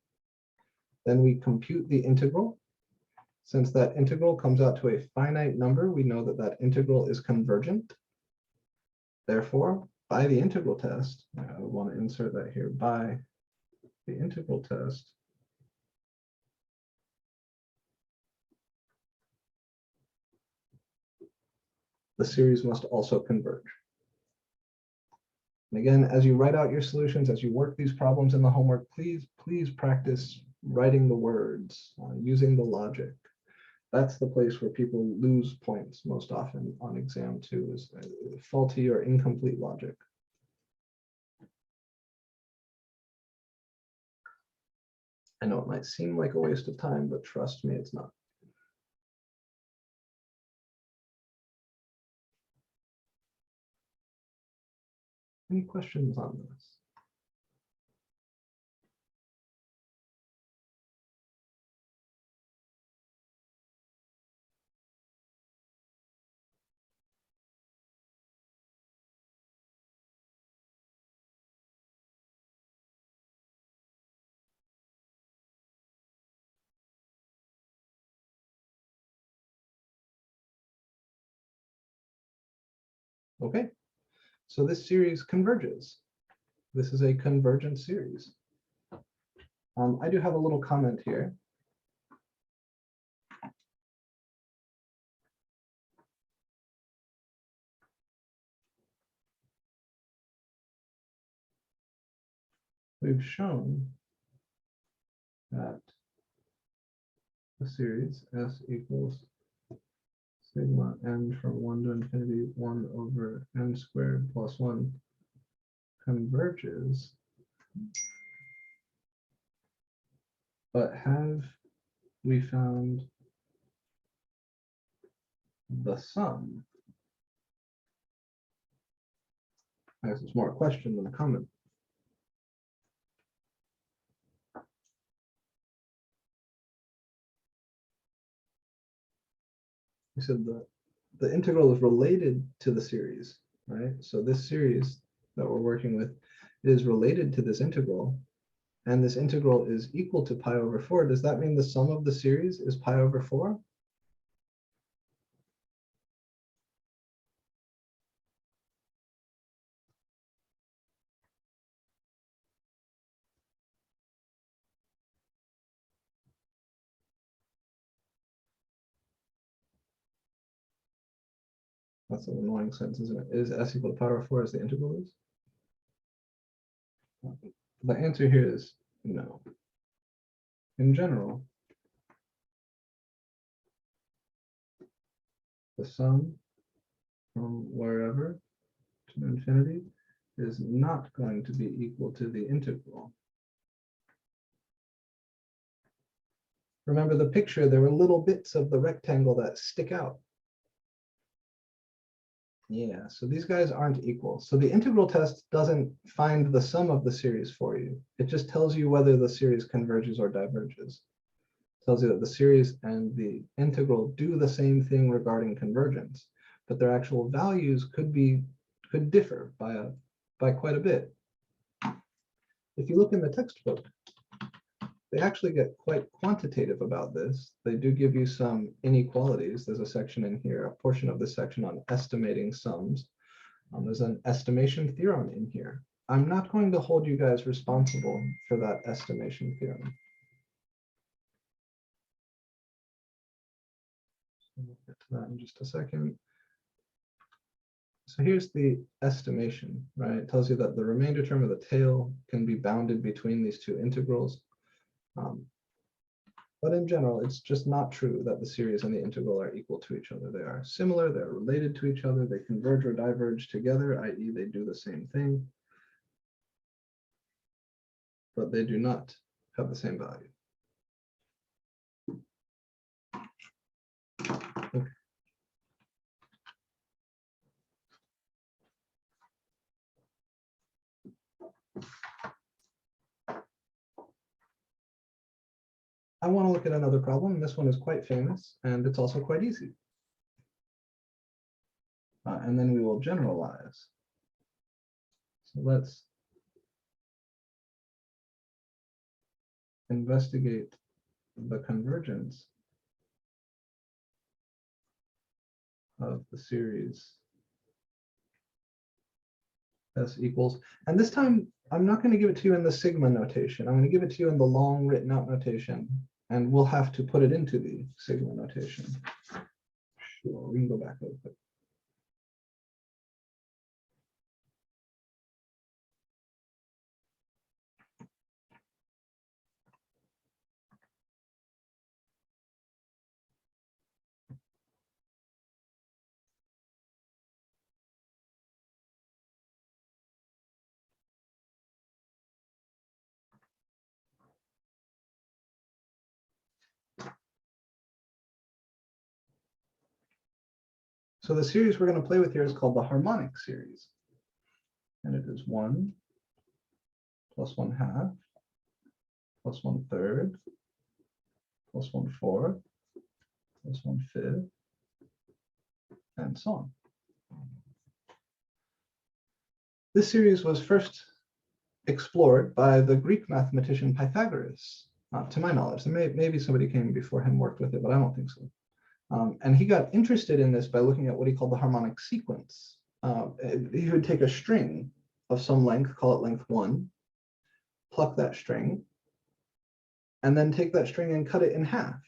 Then we compute the integral. Since that integral comes out to a finite number, we know that that integral is convergent. Therefore, by the integral test, I want to insert that here, by the integral test, the series must also converge. And again, as you write out your solutions, as you work these problems in the homework, please practice writing the words, using the logic. That's the place where people lose points most often on exam 2 is faulty or incomplete logic. I know it might seem like a waste of time, but trust me, it's not. Any questions on this? Okay, so this series converges. This is a convergent series. I do have a little comment here. We've shown that the series S equals sigma n from 1 to infinity 1 over n squared plus 1 converges. But have we found the sum? I guess it's more a question than a comment. We said the integral is related to the series, right? So this series that we're working with is related to this integral, and this integral is equal to pi over 4. Does that mean the sum of the series is pi over 4? That's an annoying sentence, isn't it? Is s equal to pi over 4 as the integral is? The answer here is no. In general, the sum from wherever to infinity is not going to be equal to the integral. Remember the picture, there were little bits of the rectangle that stick out. Yeah, so these guys aren't equal. So the integral test doesn't find the sum of the series for you. It just tells you whether the series converges or diverges. It tells you that the series and the integral do the same thing regarding convergence, but their actual values could differ by quite a bit. If you look in the textbook, they actually get quite quantitative about this. They do give you some inequalities. There's a section in here, a portion of this section on estimating sums. There's an estimation theorem in here. I'm not going to hold you guys responsible for that estimation theorem. We'll get to that in just a second. So here's the estimation, right? It tells you that the remainder term of the tail can be bounded between these two integrals. But in general, it's just not true that the series and the integral are equal to each other. They are similar, they're related to each other, they converge or diverge together, i.e. they do the same thing, but they do not have the same value. Okay. I want to look at another problem. This one is quite famous, and it's also quite easy. And then we will generalize. So let's investigate the convergence of the series S equals, and this time I'm not going to give it to you in the sigma notation. I'm going to give it to you in the long written out notation, and we'll have to put it into the sigma notation. Sure, we can go back a little bit. So the series we're going to play with here is called the harmonic series. And it is 1 plus 1/2 plus 1/3 plus 1/4 plus 1/5 and so on. This series was first explored by the Greek mathematician Pythagoras, to my knowledge. And maybe somebody came before him worked with it, but I don't think so. And he got interested in this by looking at what he called the harmonic sequence. you would take a string of some length, call it length 1, pluck that string, and then take that string and cut it in half,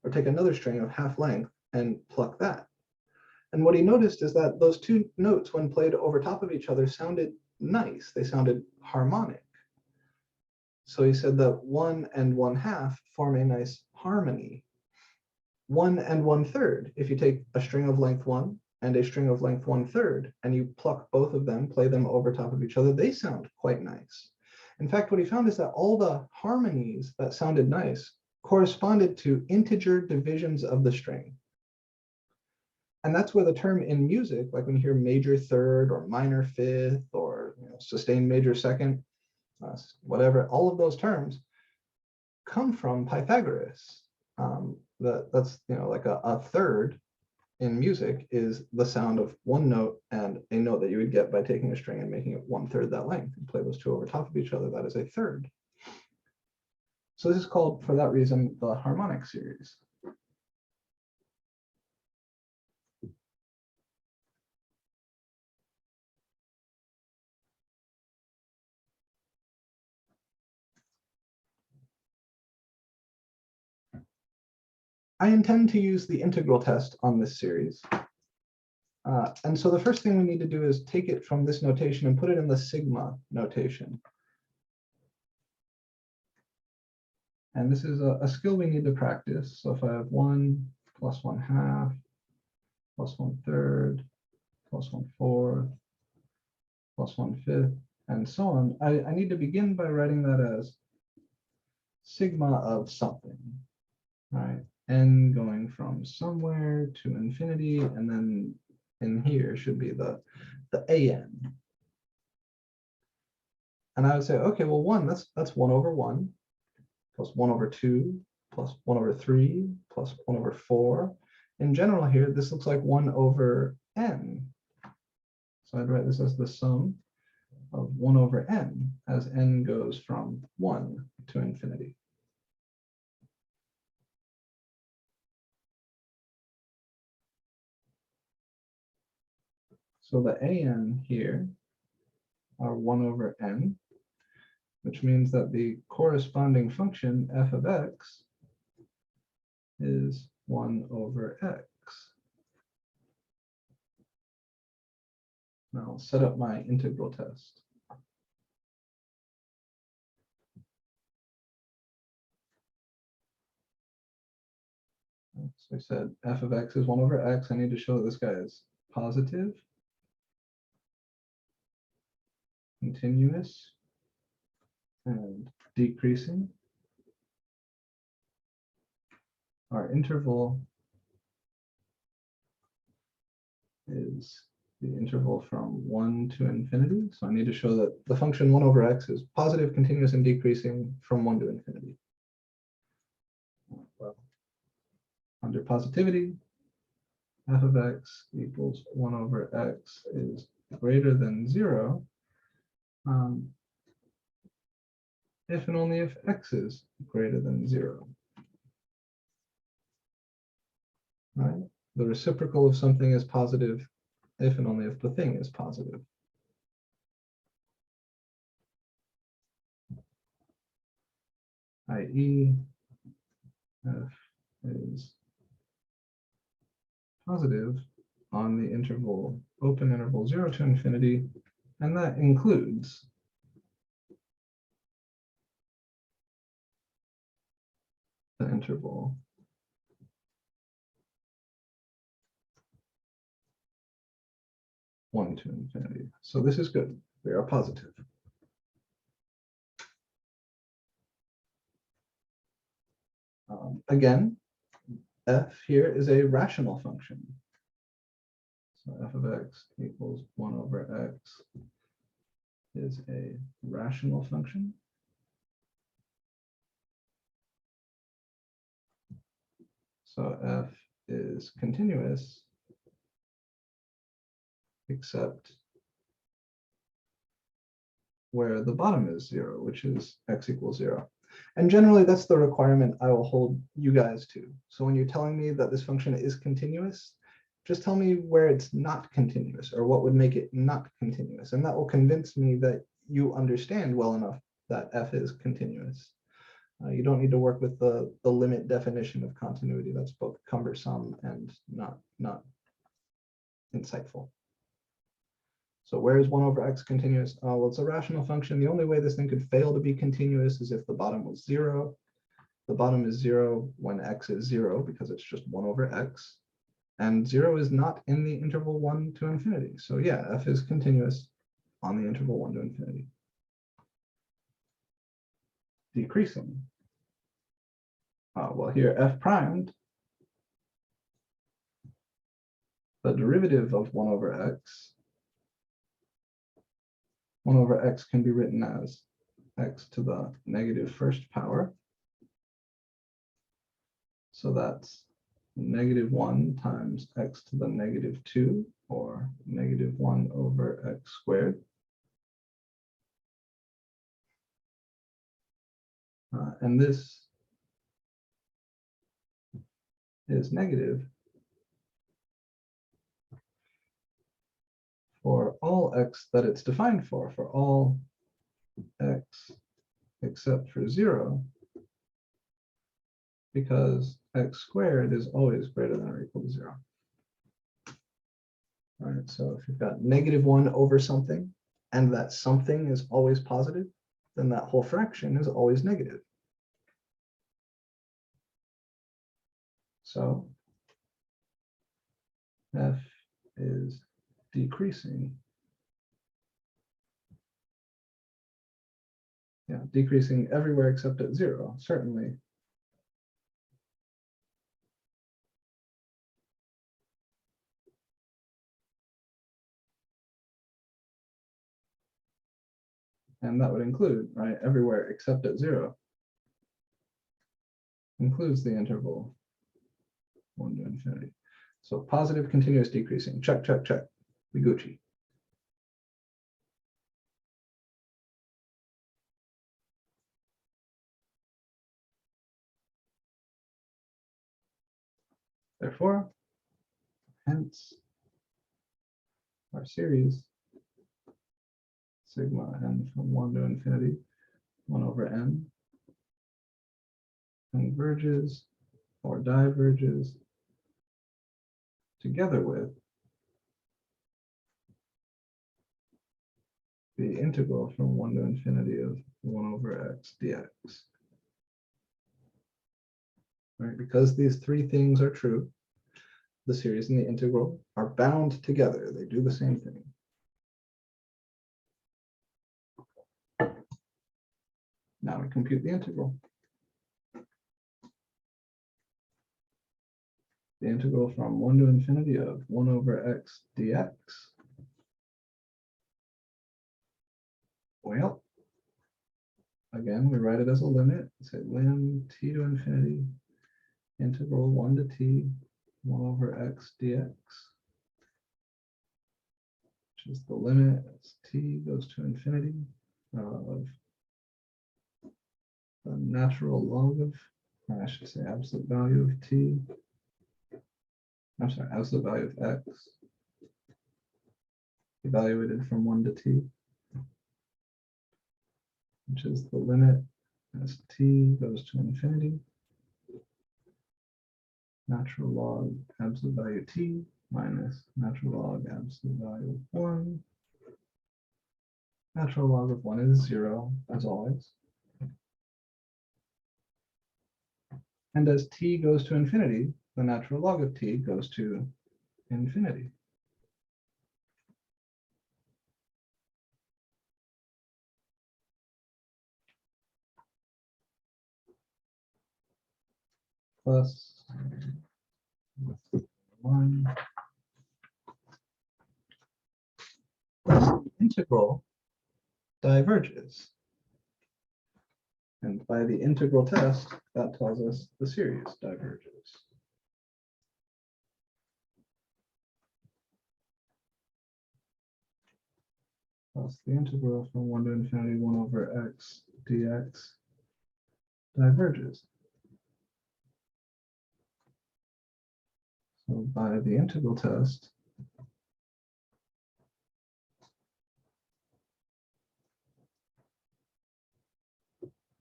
or take another string of half length and pluck that. And what he noticed is that those two notes, when played over top of each other, sounded nice. They sounded harmonic. So he said that 1 and 1/2 form a nice harmony. 1 and 1/3, if you take a string of length 1 and a string of length 1/3, and you pluck both of them, play them over top of each other, they sound quite nice. In fact, what he found is that all the harmonies that sounded nice corresponded to integer divisions of the string. And that's where the term in music, like when you hear major third or minor fifth or sustained major second, whatever, all of those terms come from Pythagoras. That's like a third in music is the sound of one note and a note that you would get by taking a string and making it 1/3 that length and play those two over top of each other. That is a third. So this is called, for that reason, the harmonic series. I intend to use the integral test on this series. And so the first thing we need to do is take it from this notation and put it in the sigma notation. And this is a skill we need to practice. So if I have 1 plus 1/2 plus 1/3 plus 1/4 plus 1/5 and so on, I need to begin by writing that as sigma of something, right? N going from somewhere to infinity, and then in here should be the AN. And I would say, okay, well, 1, that's 1/1 plus 1/2 plus 1/3 plus 1/4. In general here, this looks like 1/n. So I'd write this as the sum of 1/n as n goes from 1 to infinity. So the AN here are 1/n, which means that the corresponding function f of x is 1/x. Now I'll set up my integral test. So I said f of x is 1/x. I need to show that this guy is positive, continuous, and decreasing. Our interval is the interval from 1 to infinity. So I need to show that the function 1/x is positive, continuous, and decreasing from 1 to infinity. Well, under positivity, f of x equals 1/x is greater than 0 if and only if x is greater than 0. Right? The reciprocal of something is positive if and only if the thing is positive. i.e., f is positive on the interval, open interval 0 to infinity, and that includes the interval 1 to infinity. So this is good. We are positive. Again, f here is a rational function. So f of x equals 1/x is a rational function. So f is continuous except where the bottom is 0, which is x equals 0. And generally, that's the requirement I will hold you guys to. So when you're telling me that this function is continuous, just tell me where it's not continuous or what would make it not continuous. And that will convince me that you understand well enough that f is continuous. You don't need to work with the limit definition of continuity. That's both cumbersome and not insightful. So where is 1 over x continuous? Well, it's a rational function. The only way this thing could fail to be continuous is if the bottom was 0. The bottom is 0 when x is 0 because it's just 1 over x. And 0 is not in the interval 1 to infinity. So yeah, f is continuous on the interval 1 to infinity. Decreasing. Well, here f primed, the derivative of 1 over x, 1 over x can be written as x to the negative first power. So that's -1 times x to the negative 2, or -1 over x squared. And this is negative for all x that it's defined for all x except for 0, because x squared is always greater than or equal to 0. All right, so if you've got -1 over something, and that something is always positive, then that whole fraction is always negative. So f is decreasing. Yeah, decreasing everywhere except at 0, certainly. And that would include, right, everywhere except at 0. Includes the interval 1 to infinity. So positive continuous decreasing. Check, check, check. We Gucci. Therefore, hence, our series, sigma n from 1 to infinity, 1 over n, converges or diverges together with the integral from 1 to infinity of 1 over x dx. Right? Because these three things are true, the series and the integral are bound together. They do the same thing. Now we compute the integral. The integral from 1 to infinity of 1 over x dx. Well, again, we write it as a limit. Say lim t to infinity, integral 1 to t, 1 over x dx, which is the limit as t goes to infinity of the natural log of, or I should say absolute value of t. I'm sorry, absolute value of x evaluated from 1 to t, which is the limit as t goes to infinity, natural log absolute value t minus natural log absolute value of 1. Natural log of 1 is 0, as always. And as t goes to infinity, the natural log of t goes to infinity. Plus 1 plus the integral diverges. And by the integral test, that tells us the series diverges. Plus the integral from 1 to infinity 1 over x dx diverges. So by the integral test,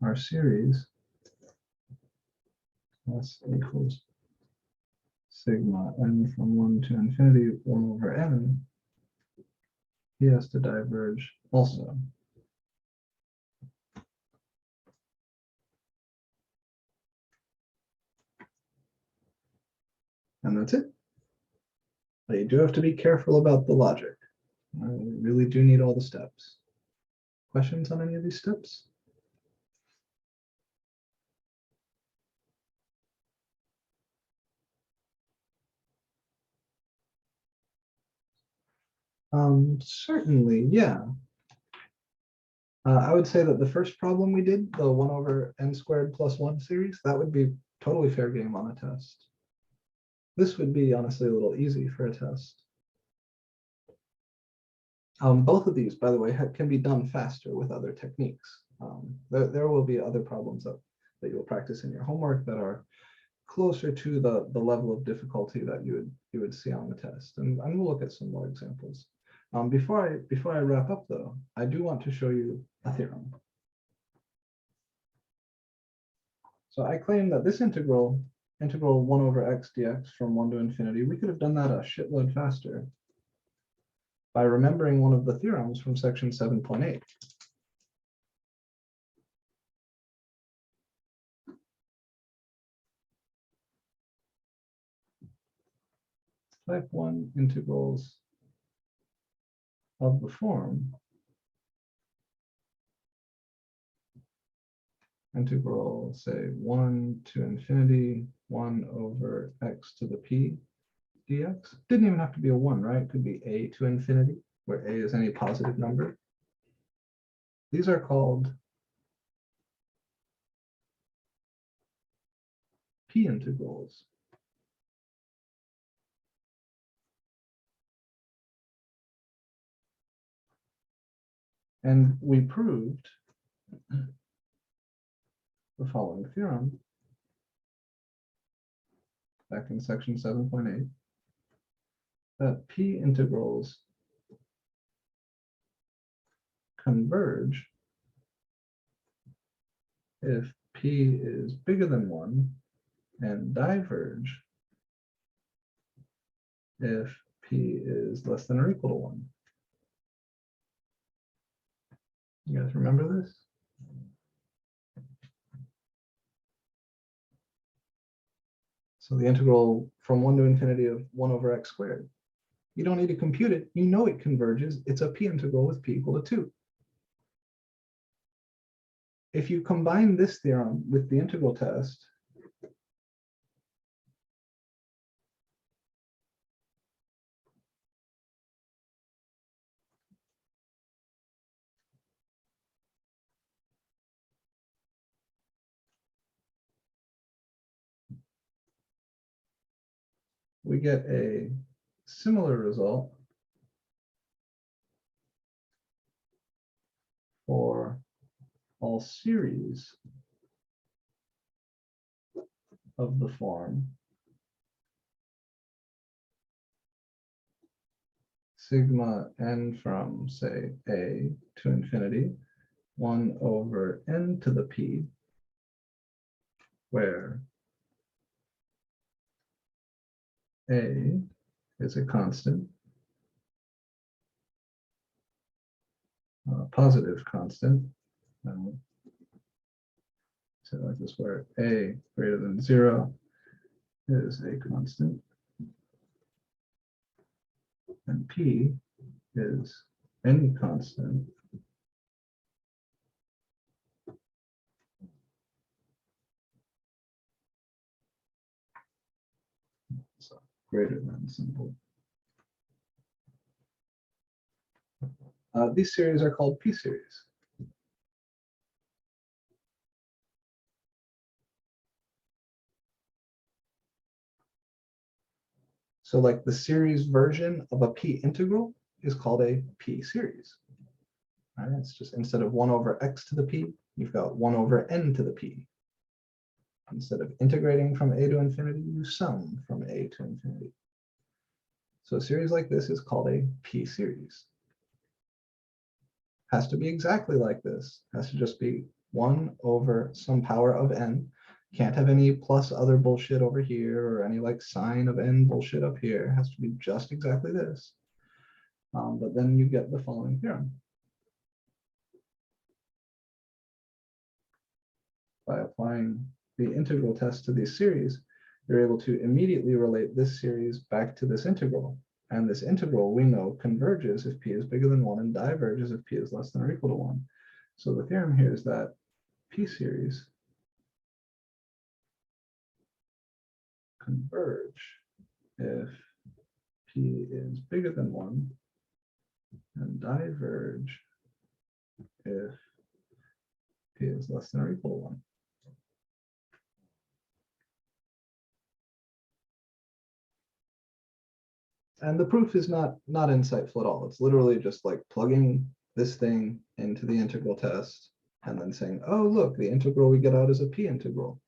our series S equals sigma n from 1 to infinity 1 over n, he has to diverge also. And that's it. But you do have to be careful about the logic. We really do need all the steps. Questions on any of these steps? Certainly, yeah. I would say that the first problem we did, the 1 over n squared plus 1 series, that would be totally fair game on a test. This would be honestly a little easy for a test. Both of these, by the way, can be done faster with other techniques. There will be other problems that you'll practice in your homework that are closer to the level of difficulty that you would see on the test. And we'll look at some more examples. Before I wrap up though, I do want to show you a theorem. So I claim that this integral 1 over x dx from 1 to infinity, we could have done that a shitload faster by remembering one of the theorems from section 7.8. Type 1 integrals of the form integral, say, 1 to infinity 1 over x to the p dx. Didn't even have to be a 1, right? It could be a to infinity, where a is any positive number. These are called p integrals. And we proved the following theorem back in section 7.8, that p integrals converge if p is bigger than 1 and diverge if p is less than or equal to 1. You guys remember this? So the integral from 1 to infinity of 1 over x squared. You don't need to compute it. You know it converges. It's a p integral with p equal to 2. If you combine this theorem with the integral test, we get a similar result for all series of the form sigma n from, say, a to infinity 1 over n to the p, where a is a constant, positive constant. So like this, where a greater than 0 is a constant, and p is any constant so greater than symbol. These series are called p series. So like the series version of a p integral is called a p series. Right? It's just instead of 1 over x to the p, you've got 1 over n to the p. Instead of integrating from a to infinity, you sum from a to infinity. So a series like this is called a p-series. Has to be exactly like this. Has to just be 1 over some power of n. Can't have any plus other bullshit over here or any like sine of n bullshit up here. It has to be just exactly this. But then you get the following theorem. By applying the integral test to these series, you're able to immediately relate this series back to this integral. And this integral, we know, converges if p is bigger than 1 and diverges if p is less than or equal to 1. So the theorem here is that p-series converge if p is bigger than 1 and diverge if p is less than or equal to 1. And the proof is not insightful at all. It's literally just like plugging this thing into the integral test and then saying, oh, look, the integral we get out is a p integral.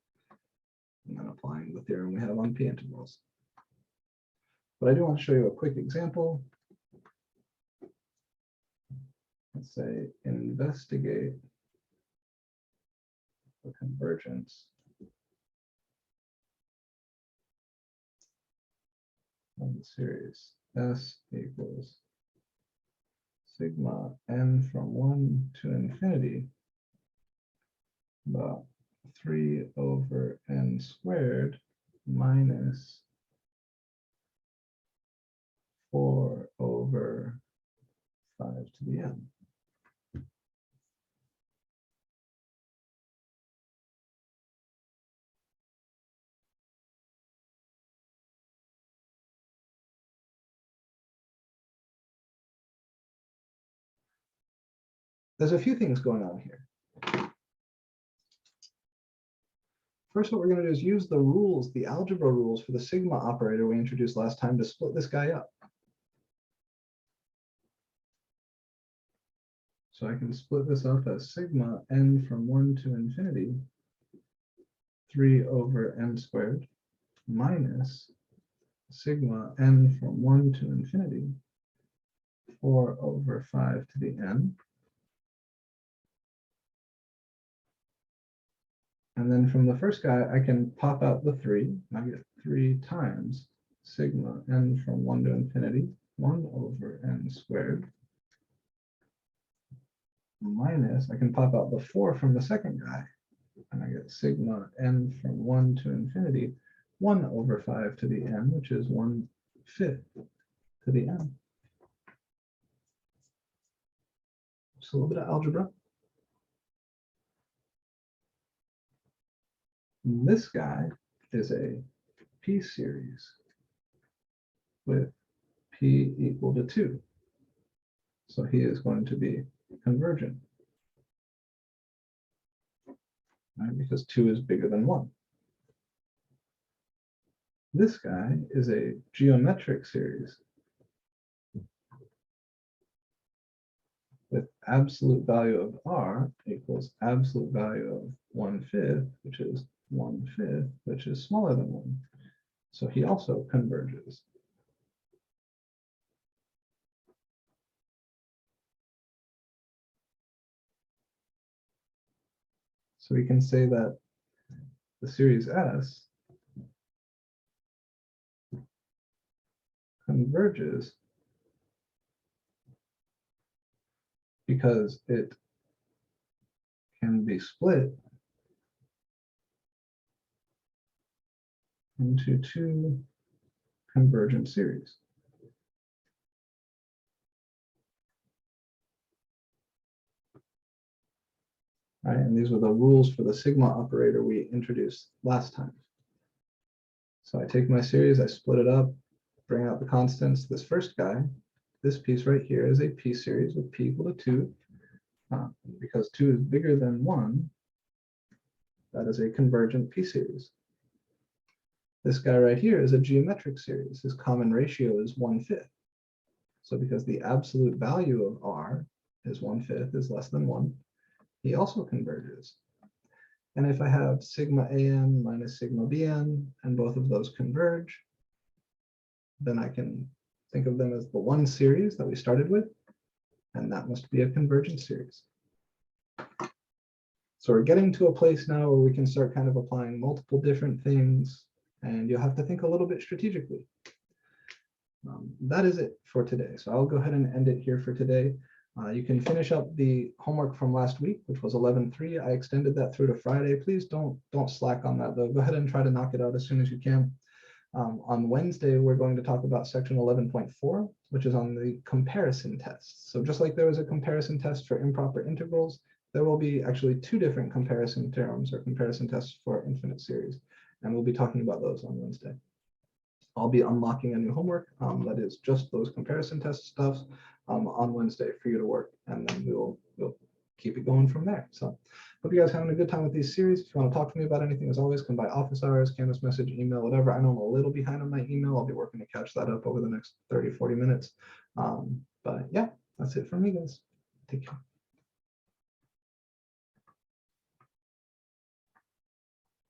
And then applying the theorem we have on p integrals. But I do want to show you a quick example. Let's say investigate the convergence of the series S equals sigma n from 1 to infinity about 3 over n squared minus 4 over 5 to the n. There's a few things going on here. First, what we're going to do is use the rules, the algebra rules for the sigma operator we introduced last time to split this guy up. So I can split this up as sigma n from 1 to infinity, 3 over n squared, minus sigma n from 1 to infinity, 4 over 5 to the n. And then from the first guy, I can pop out the 3. And I get 3 times sigma n from 1 to infinity, 1 over n squared, minus, I can pop out the 4 from the second guy, and I get sigma n from 1 to infinity, 1 over 5 to the n, which is 1/5 to the n. Just a little bit of algebra. And this guy is a p-series with p equal to 2. So he is going to be convergent, right? Because 2 is bigger than 1. This guy is a geometric series with absolute value of r equals absolute value of 1/5, which is 1/5, which is smaller than 1. So he also converges. So we can say that the series S converges because it can be split into 2 convergent series. Right, and these were the rules for the sigma operator we introduced last time. So I take my series, I split it up, bring out the constants. This first guy, this piece right here is a p-series with p equal to 2. Because 2 is bigger than 1, that is a convergent p-series. This guy right here is a geometric series. His common ratio is 1/5. So because the absolute value of r is 1/5 is less than 1, he also converges. And if I have sigma an minus sigma bn, and both of those converge, then I can think of them as the one series that we started with, and that must be a convergent series. So we're getting to a place now where we can start kind of applying multiple different things, and you'll have to think a little bit strategically. That is it for today. So I'll go ahead and end it here for today. You can finish up the homework from last week, which was 11.3. I extended that through to Friday. Please don't slack on that though. Go ahead and try to knock it out as soon as you can. On Wednesday, we're going to talk about section 11.4, which is on the comparison tests. So just like there was a comparison test for improper integrals, there will be actually two different comparison terms or comparison tests for infinite series. And we'll be talking about those on Wednesday. I'll be unlocking a new homework that is just those comparison test stuff on Wednesday for you to work, and then we'll keep it going from there. So hope you guys are having a good time with these series. If you want to talk to me about anything, as always, come by office hours, Canvas message, email, whatever. I know I'm a little behind on my email. I'll be working to catch that up over the next 30-40 minutes. But yeah, that's it from me, guys. Take care.